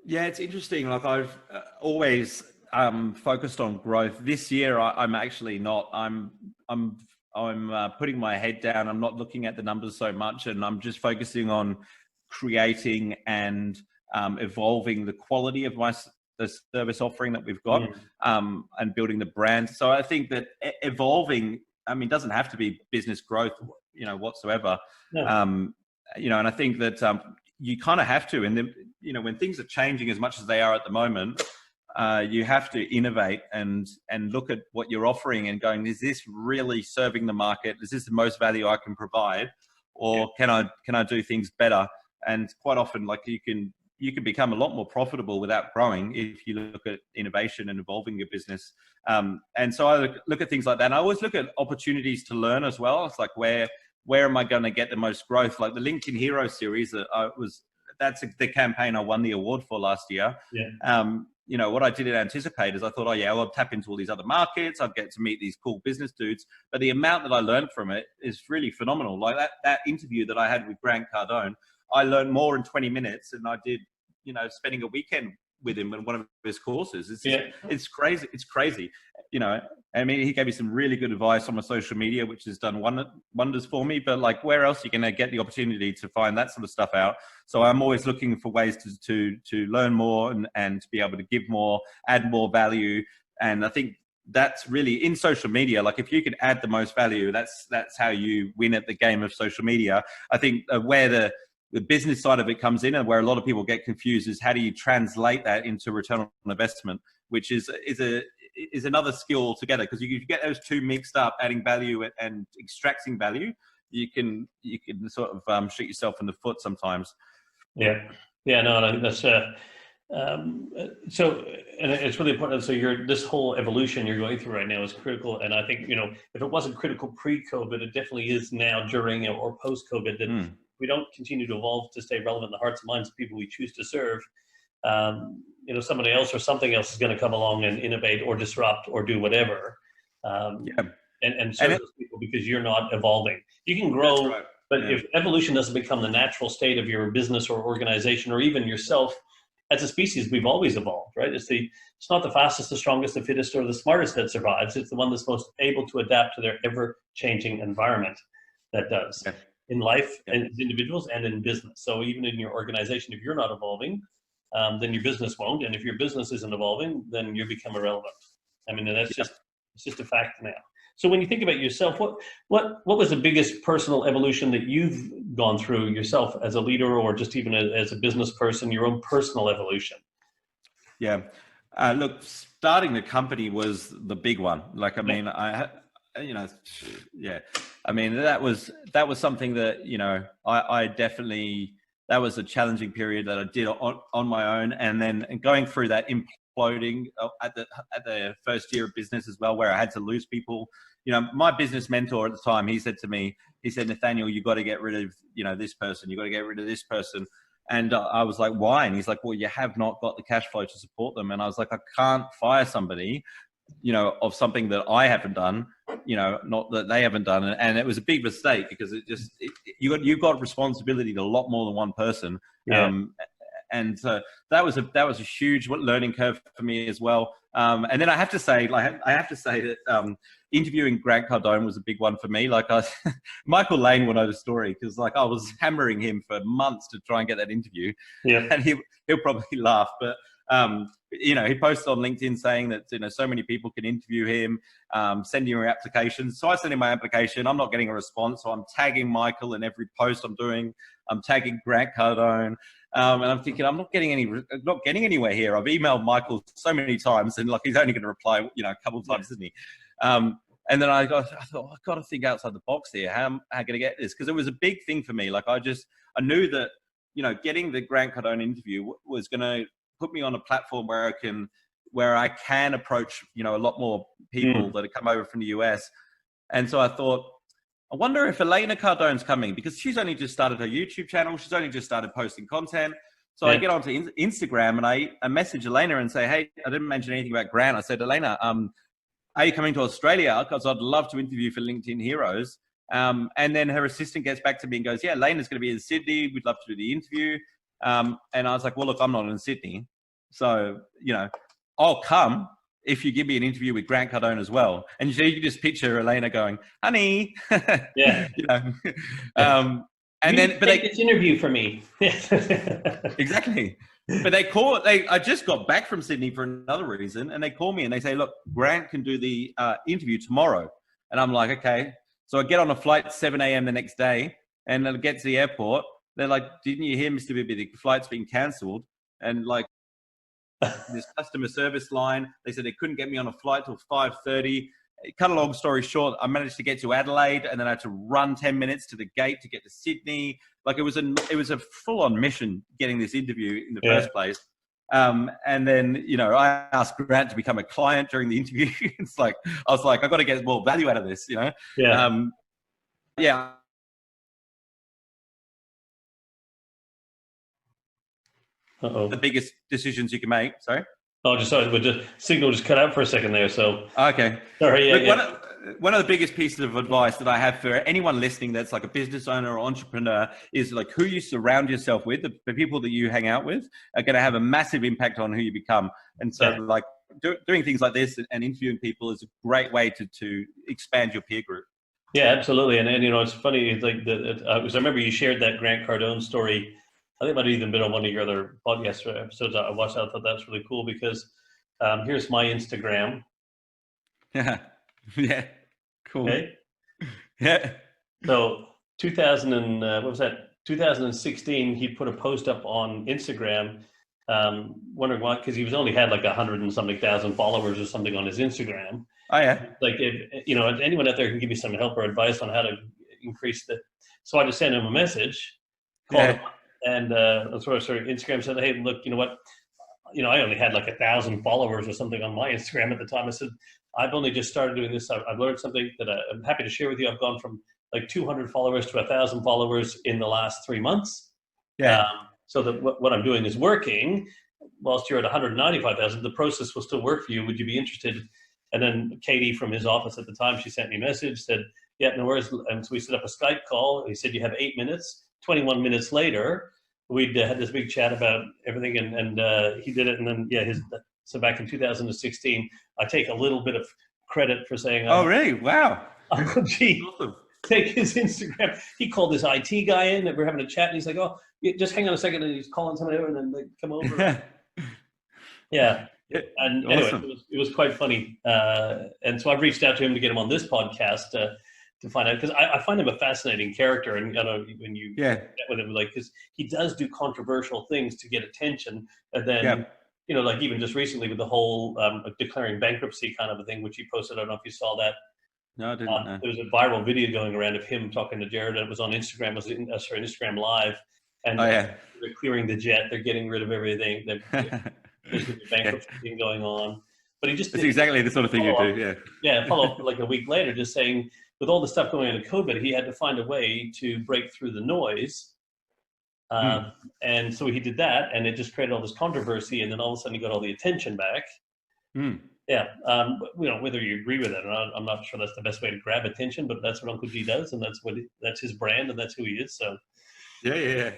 Yeah, it's interesting. Like I've always focused on growth. This year, I'm actually not. I'm putting my head down. I'm not looking at the numbers so much, and I'm just focusing on creating and evolving the quality of the service offering that we've got, and building the brand. So I think that evolving, doesn't have to be business growth, whatsoever. No. And I think that you kind of have to, and then, when things are changing as much as they are at the moment, you have to innovate and look at what you're offering and going, is this really serving the market? Is this the most value I can provide? Or can I do things better? And quite often, like you can become a lot more profitable without growing if you look at innovation and evolving your business. And so I look at things like that. And I always look at opportunities to learn as well. It's like, where am I going to get the most growth? Like the LinkedIn Hero series, that's the campaign I won the award for last year. What I didn't anticipate is I thought, I'll tap into all these other markets. I'll get to meet these cool business dudes. But the amount that I learned from it is really phenomenal. Like that interview that I had with Cardone, I learned more in 20 minutes than I did, spending a weekend with him in one of his courses. It's crazy. It's crazy. He gave me some really good advice on my social media, which has done wonders for me. But like, where else are you going to get the opportunity to find that sort of stuff out? So I'm always looking for ways to learn more and to be able to give more, add more value. And I think that's really in social media. Like if you can add the most value, that's how you win at the game of social media. I think where the business side of it comes in, and where a lot of people get confused, is how do you translate that into return on investment, which is another skill altogether. Because you get those two mixed up, adding value and extracting value, you can sort of shoot yourself in the foot sometimes. Yeah, no, I think that's so, and it's really important. So this whole evolution you're going through right now is critical, and I think if it wasn't critical pre-COVID, it definitely is now during or post-COVID. That we don't continue to evolve to stay relevant in the hearts and minds of people we choose to serve. Somebody else or something else is going to come along and innovate or disrupt or do whatever, and serve those people because you're not evolving. You can grow, right. But if evolution doesn't become the natural state of your business or organization or even yourself, as a species, we've always evolved, right? It's not the fastest, the strongest, the fittest, or the smartest that survives. It's the one that's most able to adapt to their ever-changing environment that does in life and as individuals and in business. So even in your organization, if you're not evolving, then your business won't. And if your business isn't evolving, then you become irrelevant. I mean, it's just a fact now. So when you think about yourself, what was the biggest personal evolution that you've gone through yourself as a leader, or just even as a business person, your own personal evolution? Yeah, look, starting the company was the big one. Like, I mean, I mean, that was something that, I definitely, that was a challenging period that I did on my own. And then going through that imploding at the first year of business as well, where I had to lose people. My business mentor at the time, he said to me, Nathaniel, you got to get rid of, this person. You got to get rid of this person. And I was like, why? And he's like, well, you have not got the cash flow to support them. And I was like, I can't fire somebody, of something that I haven't done, not that they haven't done. And it was a big mistake because you've got responsibility to a lot more than one person. Yeah. And so that was a huge learning curve for me as well. And then I have to say that interviewing Grant Cardone was a big one for me. Like Michael Lane will know the story because I was hammering him for months to try and get that interview. Yeah. And he'll probably laugh, but he posted on LinkedIn saying that so many people can interview him, send him your application. So I sent him my application. I'm not getting a response, so I'm tagging Michael in every post I'm doing. I'm tagging Grant Cardone. And I'm thinking, I'm not getting anywhere here. I've emailed Michael so many times, and he's only going to reply, a couple of times, isn't he? And then I thought, I've got to think outside the box here. How am I going to get this? Because it was a big thing for me. I knew that, getting the Grant Cardone interview was going to put me on a platform where I can approach, a lot more people that have come over from the US. And so I thought, I wonder if Elena Cardone's coming, because she's only just started her YouTube channel. She's only just started posting content. So I get onto Instagram and I message Elena and say, hey, I didn't mention anything about Grant. I said, Elena, are you coming to Australia? Because I'd love to interview for LinkedIn Heroes. And then her assistant gets back to me and goes, yeah, Elena's going to be in Sydney. We'd love to do the interview. And I was like, well, look, I'm not in Sydney. So, I'll come if you give me an interview with Grant Cardone as well. And so you can just picture Elena going, honey. Yeah. And then, but this interview for me. Exactly. But I just got back from Sydney for another reason. And they call me and they say, look, Grant can do the interview tomorrow. And I'm like, okay. So I get on a flight at 7 a.m. the next day and I get to the airport. They're like, didn't you hear, Mr. Bibby, the flight's been cancelled? And this customer service line, they said they couldn't get me on a flight till 5:30. Cut a long story short, I managed to get to Adelaide and then I had to run 10 minutes to the gate to get to Sydney. It was a full-on mission getting this interview in the first place. And then, I asked Grant to become a client during the interview. I was like, I've got to get more value out of this, Yeah. Uh-oh. The biggest decisions you can make. Sorry. Oh, the signal just cut out for a second there. So okay. Sorry. One of the biggest pieces of advice that I have for anyone listening that's like a business owner or entrepreneur is who you surround yourself with. The people that you hang out with are going to have a massive impact on who you become. And so, doing things like this and interviewing people is a great way to expand your peer group. Yeah, absolutely. And it's funny. It's because I remember you shared that Grant Cardone story. I think it might have even been on one of your other podcast episodes I watched. I thought that's really cool because here's my Instagram. Yeah. Yeah. Cool. Okay. Yeah. So 2000 and what was that? 2016, he put a post up on Instagram, wondering why, because he was only had like 100 and something thousand followers or something on his Instagram. Oh yeah. Like, if you know, if anyone out there can give me some help or advice on how to increase the, so I just sent him a message, called him, Yeah. and that's where I started. Instagram said, "Hey, look, you know what? You know, I only had like 1,000 followers or something on my Instagram at the time." I said, "I've only just started doing this. I've learned something that I'm happy to share with you. I've gone from like 200 followers to 1,000 followers in the last 3 months. Yeah. So that what I'm doing is working. Whilst you're at 195,000, the process will still work for you. Would you be interested?" And then Katie from his office at the time, she sent me a message, said, "Yeah, no worries." And so we set up a Skype call. He said, "You have 8 minutes." 21 minutes later, we'd had this big chat about everything, and he did it. And then, yeah, so back in 2016, I take a little bit of credit for saying, Oh really? Wow. "Oh, gee, Awesome. take his Instagram." He called this IT guy in, and we're having a chat, and he's like, "Oh, yeah, just hang on a second," and he's calling somebody over, and then they come over. Yeah. And anyway, Awesome. it was quite funny. And so I've reached out to him to get him on this podcast to find out, because I find him a fascinating character. And you know, when you get with him, like, because he does do controversial things to get attention. And then, you know, like even just recently with the whole declaring bankruptcy kind of a thing, which he posted. I don't know if you saw that. No, I didn't know. There was a viral video going around of him talking to Jared, and it was on Instagram. Instagram Live. And they're clearing the jet. They're getting rid of everything. There's a bankruptcy thing going on, but he just It's exactly the sort of thing you do. Yeah, follow up like a week later, just saying with all the stuff going on in COVID, he had to find a way to break through the noise, and so he did that, and it just created all this controversy, and then all of a sudden he got all the attention back. Yeah, you know, whether you agree with it or not, I'm not sure that's the best way to grab attention, but that's what Uncle G does, and that's his brand, and that's who he is. So yeah.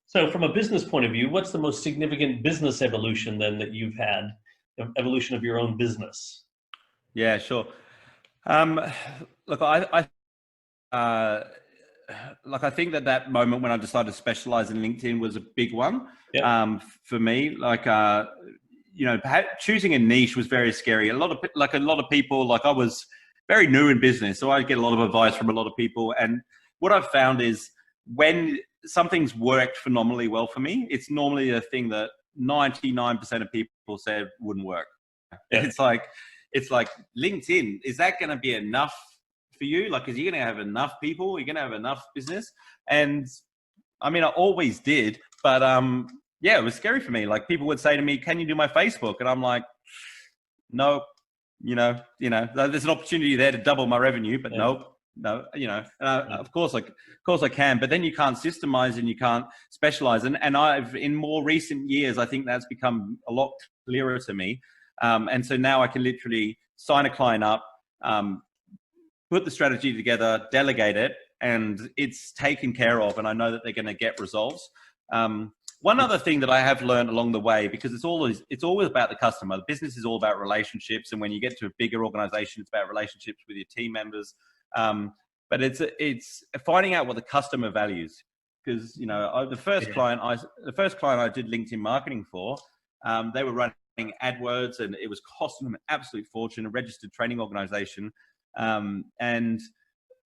So from a business point of view, what's the most significant business evolution then that you've had, evolution of your own business? Yeah, sure. Look, I think that moment when I decided to specialize in LinkedIn was a big one. For me. Like, you know, choosing a niche was very scary. A lot of people, like I was very new in business, so I get a lot of advice from a lot of people. And what I've found is when something's worked phenomenally well for me, it's normally a thing that 99% of people said wouldn't work. It's like LinkedIn, is that going to be enough for you? Like, is you going to have enough people? You're going to have enough business? And I mean, I always did, but yeah, it was scary for me. Like, people would say to me, "Can you do my Facebook?" And I'm like, "No, you know, there's an opportunity there to double my revenue, but no, you know, of course I can, but then you can't systemize and you can't specialize." And I've, in more recent years, I think that's become a lot clearer to me. And so now I can literally sign a client up, put the strategy together, delegate it, and it's taken care of. And I know that they're going to get results. One other thing that I have learned along the way, because it's always about the customer. The business is all about relationships. And when you get to a bigger organization, it's about relationships with your team members. But it's finding out what the customer values, because, you know, the first client I did LinkedIn marketing for, they were running AdWords, and it was costing them an absolute fortune, a registered training organization. And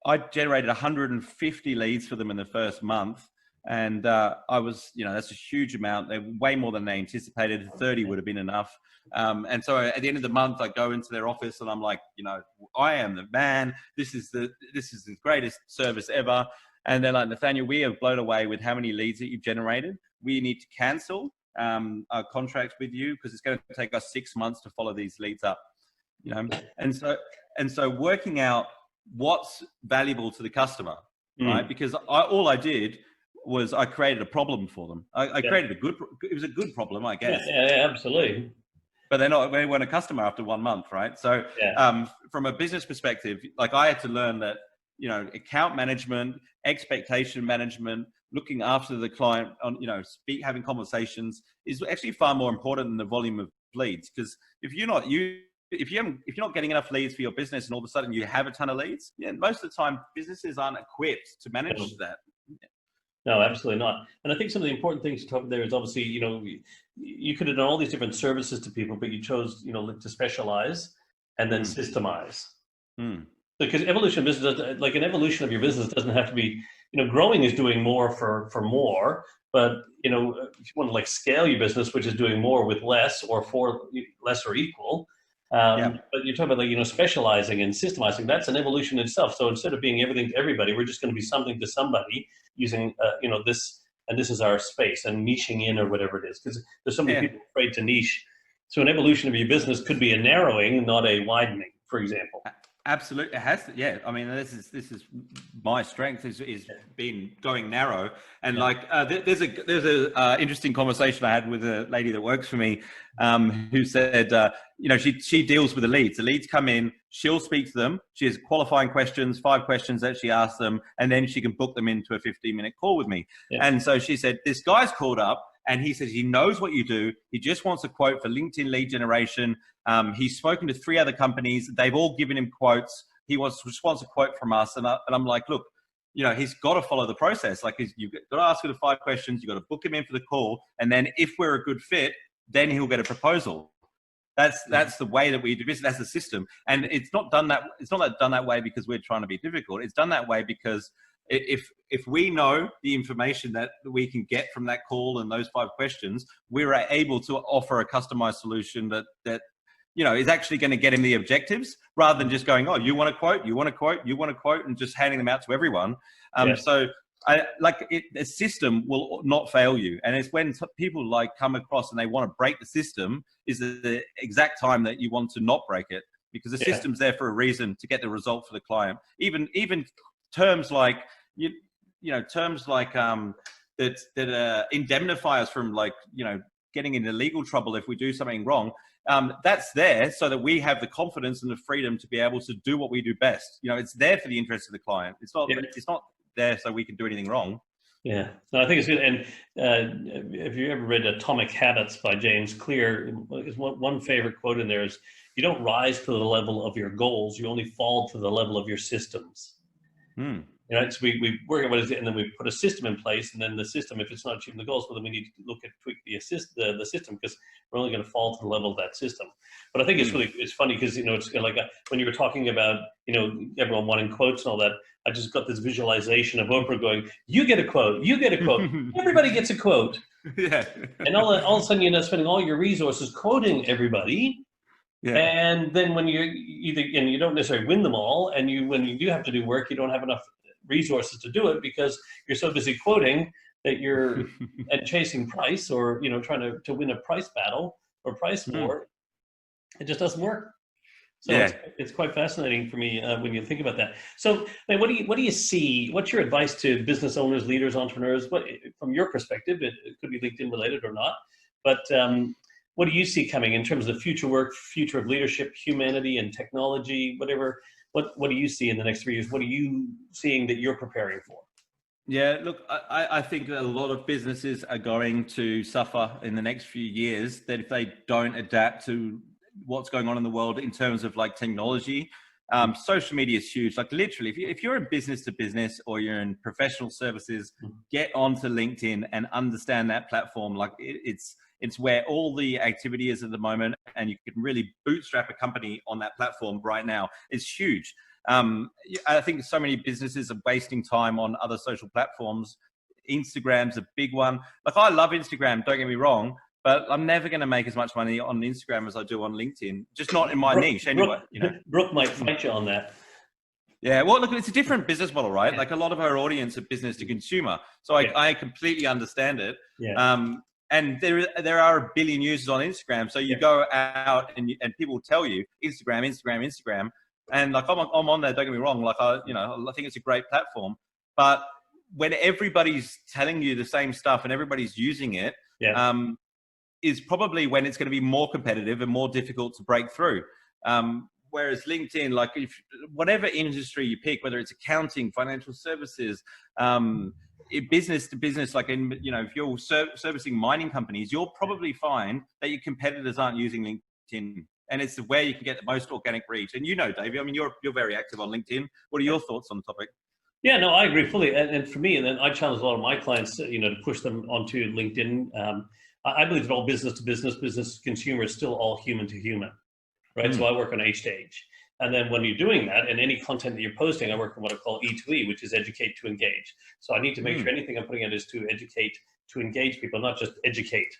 I generated 150 leads for them in the first month. And I was, you know, that's a huge amount. They're way more than they anticipated. 30 would have been enough. And so at the end of the month, I go into their office and I'm like, you know, "I am the man. This is the greatest service ever." And they're like, "Nathaniel, we are blown away with how many leads that you've generated. We need to cancel our contract with you because it's going to take us 6 months to follow these leads up." You know, and so working out what's valuable to the customer, right? Because all I did was I created a problem for them. I created it was a good problem, I guess. Yeah, absolutely. But they weren't a customer after 1 month, right? So from a business perspective, like, I had to learn that, you know, account management, expectation management, looking after the client, on, you know, having conversations is actually far more important than the volume of leads. Because if you're not getting enough leads for your business, and all of a sudden you have a ton of leads, most of the time businesses aren't equipped to manage that. No, absolutely not. And I think some of the important things to talk about there is obviously, you could have done all these different services to people, but you chose, to specialize and then systemize. Because evolution of business, like an evolution of your business doesn't have to be, growing is doing more for more, but, if you want to like scale your business, which is doing more with less or for less or equal, but you're talking about like, specializing and systemizing, that's an evolution in itself. So instead of being everything to everybody, we're just going to be something to somebody using, this, and this is our space and niching in or whatever it is. Because there's so many people afraid to niche. So an evolution of your business could be a narrowing, not a widening, for example. Absolutely, it has to. Yeah, I mean, this is my strength is been going narrow, and there's a interesting conversation I had with a lady that works for me, who said, she deals with the leads. The leads come in, she'll speak to them. She has qualifying questions, 5 questions that she asks them, and then she can book them into a 15-minute call with me. Yeah. And so she said, this guy's called up. And he says he knows what you do. He just wants a quote for LinkedIn lead generation. He's spoken to 3 other companies. They've all given him quotes. He just wants a quote from us. And I'm like, look, he's got to follow the process. Like you've got to ask him the 5 questions. You've got to book him in for the call. And then if we're a good fit, then he'll get a proposal. That's the way that we do business. That's the system. And it's not done that way because we're trying to be difficult. It's done that way because if we know the information that we can get from that call and those 5 questions, we're able to offer a customized solution that is actually going to get him the objectives rather than just going, oh, you want a quote, you want a quote, you want a quote, and just handing them out to everyone. So the system will not fail you. And it's when people come across and they want to break the system is the exact time that you want to not break it, because the system's there for a reason, to get the result for the client. Even terms like that indemnify us from getting into legal trouble if we do something wrong. That's there so that we have the confidence and the freedom to be able to do what we do best. It's there for the interest of the client. It's not there so we can do anything wrong. Yeah, no, I think it's good. And if you ever read Atomic Habits by James Clear, one favorite quote in there is, you don't rise to the level of your goals, you only fall to the level of your systems. So we work out what is it, and then we put a system in place, and then the system, if it's not achieving the goals, well, then we need to look at tweak the system, because we're only going to fall to the level of that system. But I think it's funny because it's like when you were talking about everyone wanting quotes and all that, I just got this visualization of Oprah going, "You get a quote, you get a quote, everybody gets a quote." Yeah. And all of a sudden you end up spending all your resources quoting everybody. Yeah. And then when you don't necessarily win them all, and when you do have to do work, you don't have enough resources to do it because you're so busy quoting that you're and chasing price, or trying to win a price battle or price war. It just doesn't work. So it's quite fascinating for me when you think about that. So what do you see? What's your advice to business owners, leaders, entrepreneurs? What, from your perspective, it could be LinkedIn related or not, but what do you see coming in terms of future work, future of leadership, humanity and technology, whatever? What do you see in the next 3 years? What are you seeing that you're preparing for? Yeah, look, I think a lot of businesses are going to suffer in the next few years that if they don't adapt to what's going on in the world in terms of technology. Social media is huge. Literally, if you're in business to business or you're in professional services, get onto LinkedIn and understand that platform. It's where all the activity is at the moment, and you can really bootstrap a company on that platform right now. It's huge. I think so many businesses are wasting time on other social platforms. Instagram's a big one. I love Instagram, don't get me wrong, but I'm never going to make as much money on Instagram as I do on LinkedIn. Just not in my niche anyway. Brooke might fight you on that. Yeah, well, look, it's a different business model, right? A lot of our audience are business to consumer. So I completely understand it. Yeah. And there are a billion users on Instagram. So you go out and people will tell you Instagram. And I'm on there, don't get me wrong. I think it's a great platform, but when everybody's telling you the same stuff and everybody's using it, is probably when it's going to be more competitive and more difficult to break through. Whereas LinkedIn, if whatever industry you pick, whether it's accounting, financial services, business to business, if you're servicing mining companies, you'll probably find that your competitors aren't using LinkedIn, and it's where you can get the most organic reach. And Davey, you're very active on LinkedIn. What are your thoughts on the topic? Yeah, no, I agree fully. And for me, and then I challenge a lot of my clients, to push them onto LinkedIn. I believe that all business to business, business to consumer is still all human to human, right? So I work on age to age. And then when you're doing that, and any content that you're posting, I work on what I call E2E, which is educate to engage. So I need to make sure anything I'm putting out is to educate, to engage people, not just educate.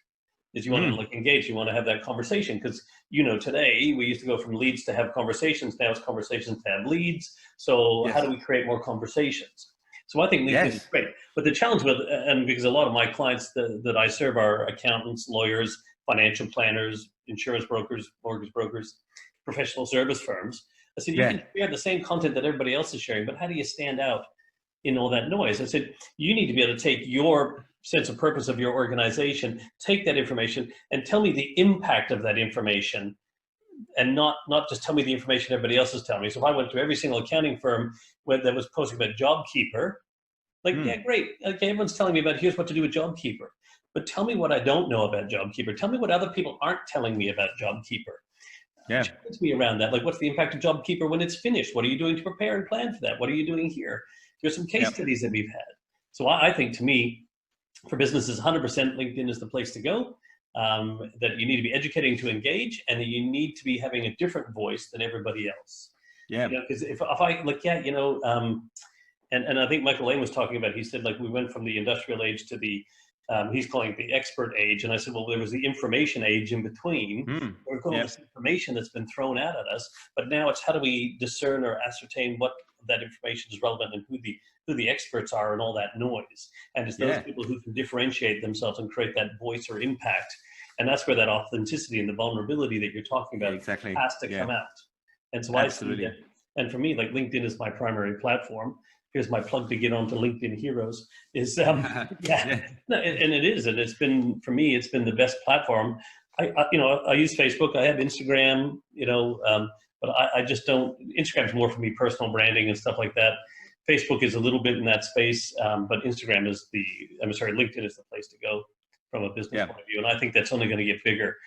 Is you want to engage, you want to have that conversation, because today we used to go from leads to have conversations. Now it's conversations to have leads. So how do we create more conversations? So I think LinkedIn is great. But the challenge with, and because a lot of my clients that I serve are accountants, lawyers, financial planners, insurance brokers, mortgage brokers, professional service firms. I said, you can share the same content that everybody else is sharing, but how do you stand out in all that noise? I said, you need to be able to take your sense of purpose of your organization, take that information and tell me the impact of that information, and not just tell me the information everybody else is telling me. So if I went to every single accounting firm that was posting about JobKeeper, yeah, great. Okay, everyone's telling me about here's what to do with JobKeeper. But tell me what I don't know about JobKeeper. Tell me what other people aren't telling me about JobKeeper. Challenge me around that. Like, what's the impact of JobKeeper when it's finished? What are you doing to prepare and plan for that? What are you doing here? There's some case studies that we've had. So I think, to me, for businesses, 100% LinkedIn is the place to go. That you need to be educating to engage, and that you need to be having a different voice than everybody else. Yeah. Because if I look at, and I think Michael Lane was talking about, he said, like, we went from the industrial age to the he's calling it the expert age. And I said, well, there was the information age in between. We're going this information that's been thrown out at us, but now it's how do we discern or ascertain what that information is relevant and who the experts are and all that noise. And it's those people who can differentiate themselves and create that voice or impact. And that's where that authenticity and the vulnerability that you're talking about has to come out. And so I see that. And for me, like, LinkedIn is my primary platform. Here's my plug to get onto LinkedIn Heroes. Is no, and it is, and it's been, for me, it's been the best platform. I use Facebook, I have Instagram, but I just don't. Instagram's more for me, personal branding and stuff like that. Facebook is a little bit in that space, but Instagram is LinkedIn is the place to go from a business point of view, and I think that's only going to get bigger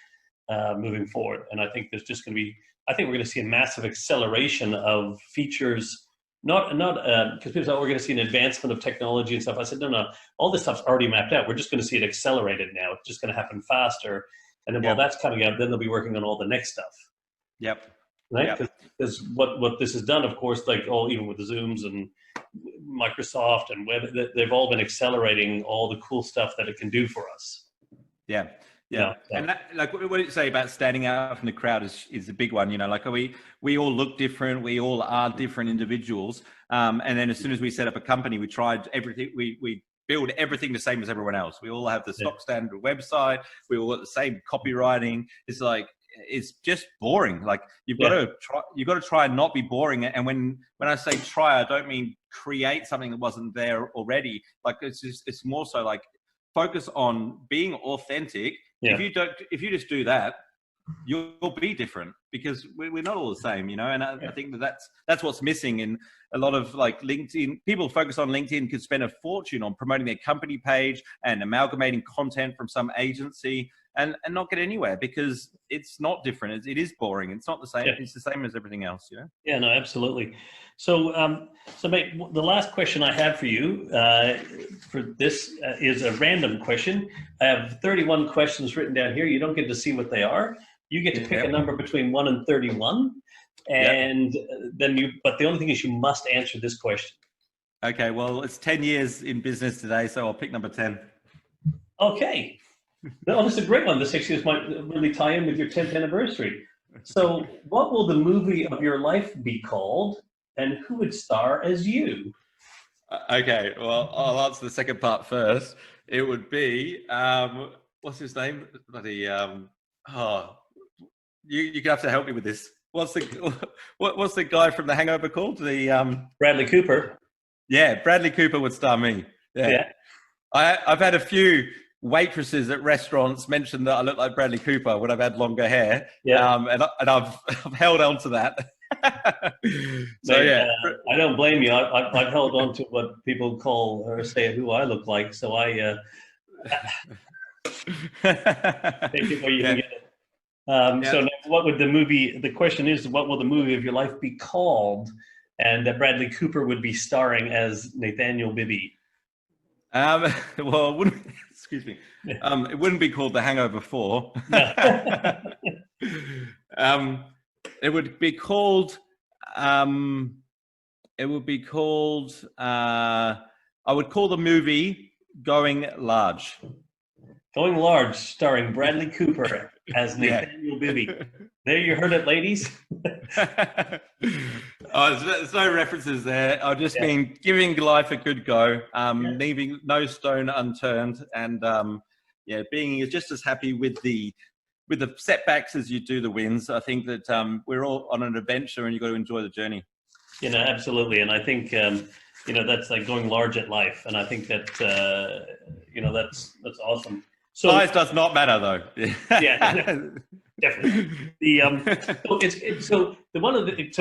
moving forward. And I think there's just going to be, I think we're going to see a massive acceleration of features. Not because people say, we're going to see an advancement of technology and stuff. I said, no, all this stuff's already mapped out. We're just going to see it accelerated now. It's just going to happen faster. And then while that's coming out, then they'll be working on all the next stuff. Right? Because what this has done, of course, like even with the Zooms and Microsoft and web, they've all been accelerating all the cool stuff that it can do for us. Yeah. And that, like, what did you say about standing out from the crowd is a big one, like we all look different. We all are different individuals. And then as soon as we set up a company, we tried everything. We build everything the same as everyone else. We all have the stock standard website. We all got the same copywriting. It's like, it's just boring. Like, you've got to try and not be boring. And when I say try, I don't mean create something that wasn't there already. Like, it's more so like focus on being authentic. If you just do that, you'll be different, because we're not all the same, and I think that's what's missing in a lot of, like, LinkedIn. People focus on LinkedIn, could spend a fortune on promoting their company page and amalgamating content from some agency and not get anywhere, because it's not different. It is boring. It's not the same. It's the same as everything else, Yeah, no, absolutely. So, mate, the last question I have for you for this is a random question. I have 31 questions written down here. You don't get to see what they are. You get to pick a number between 1 and 31, and but the only thing is you must answer this question. Okay, well, it's 10 years in business today, so I'll pick number 10. Okay. No, this is a great one. The 6 years might really tie in with your 10th anniversary. So what will the movie of your life be called, and who would star as you? Okay, well, I'll answer the second part first. It would be, what's his name? You have to help me with this. What's the guy from The Hangover called? Bradley Cooper. Yeah, Bradley Cooper would star me. Yeah. I've had a few waitresses at restaurants mention that I look like Bradley Cooper when I've had longer hair. And I've held on to that. So I don't blame you. I've held on to what people call or say who I look like. So I take it where you can get it. So what would the question is, what will the movie of your life be called, and that Bradley Cooper would be starring as Nathaniel Bibby? Well, it wouldn't, excuse me. It wouldn't be called The Hangover 4. No. It would be called. It would be called. I would call the movie Going Large. Going Large, starring Bradley Cooper as Nathaniel Bibby. There, you heard it, ladies. There's no references there. I've just been giving life a good go, leaving no stone unturned, and being just as happy with the setbacks as you do the wins. I think that we're all on an adventure, and you've got to enjoy the journey. Absolutely, and I think that's like going large at life, and I think that that's awesome. So size does not matter, though. Yeah, definitely. So a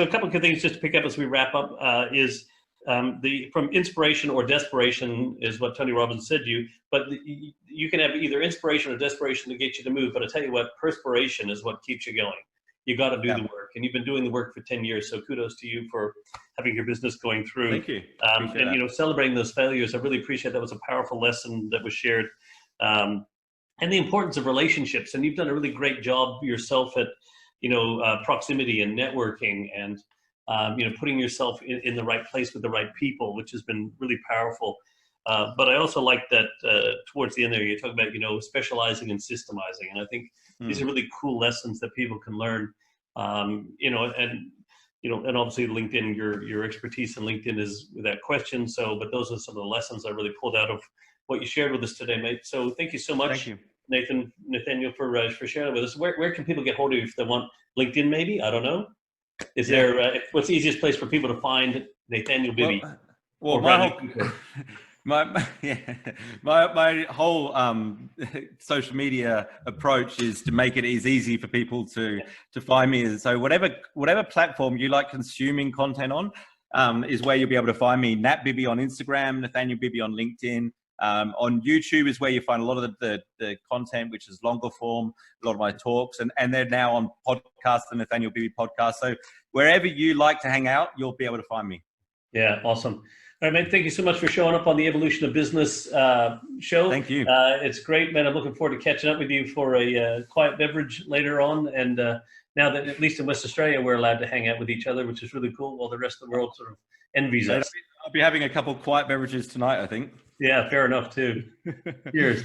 couple of good things just to pick up as we wrap up is from inspiration or desperation is what Tony Robbins said to you. But you can have either inspiration or desperation to get you to move. But I tell you what, perspiration is what keeps you going. You got to do the work, and you've been doing the work for 10 years. So kudos to you for having your business going through. Thank you. And celebrating those failures. I really appreciate that. Was a powerful lesson that was shared. And the importance of relationships, and you've done a really great job yourself at, proximity and networking, and putting yourself in the right place with the right people, which has been really powerful. But I also like that towards the end there, you talk about specializing and systemizing, and I think these are really cool lessons that people can learn. And obviously LinkedIn, your expertise in LinkedIn is without question. So, but those are some of the lessons I really pulled out of what you shared with us today, mate. So thank you so much. Thank you, Nathaniel, for sharing with us. Where can people get hold of you if they want? LinkedIn, maybe? I don't know. Is there? What's the easiest place for people to find Nathaniel Bibby? Well, my whole social media approach is to make it as easy for people to find me. So whatever platform you like consuming content on is where you'll be able to find me. Nat Bibby on Instagram, Nathaniel Bibby on LinkedIn. On YouTube is where you find a lot of the content, which is longer form, a lot of my talks, and they're now on podcasts, the Nathaniel Bibby podcast. So wherever you like to hang out, you'll be able to find me. Yeah, awesome. All right, man, thank you so much for showing up on the Evolution of Business show. Thank you. It's great, man. I'm looking forward to catching up with you for a quiet beverage later on. And now that, at least in West Australia, we're allowed to hang out with each other, which is really cool, while the rest of the world sort of envies us. I'll be having a couple of quiet beverages tonight, I think. Yeah, fair enough, too. Cheers.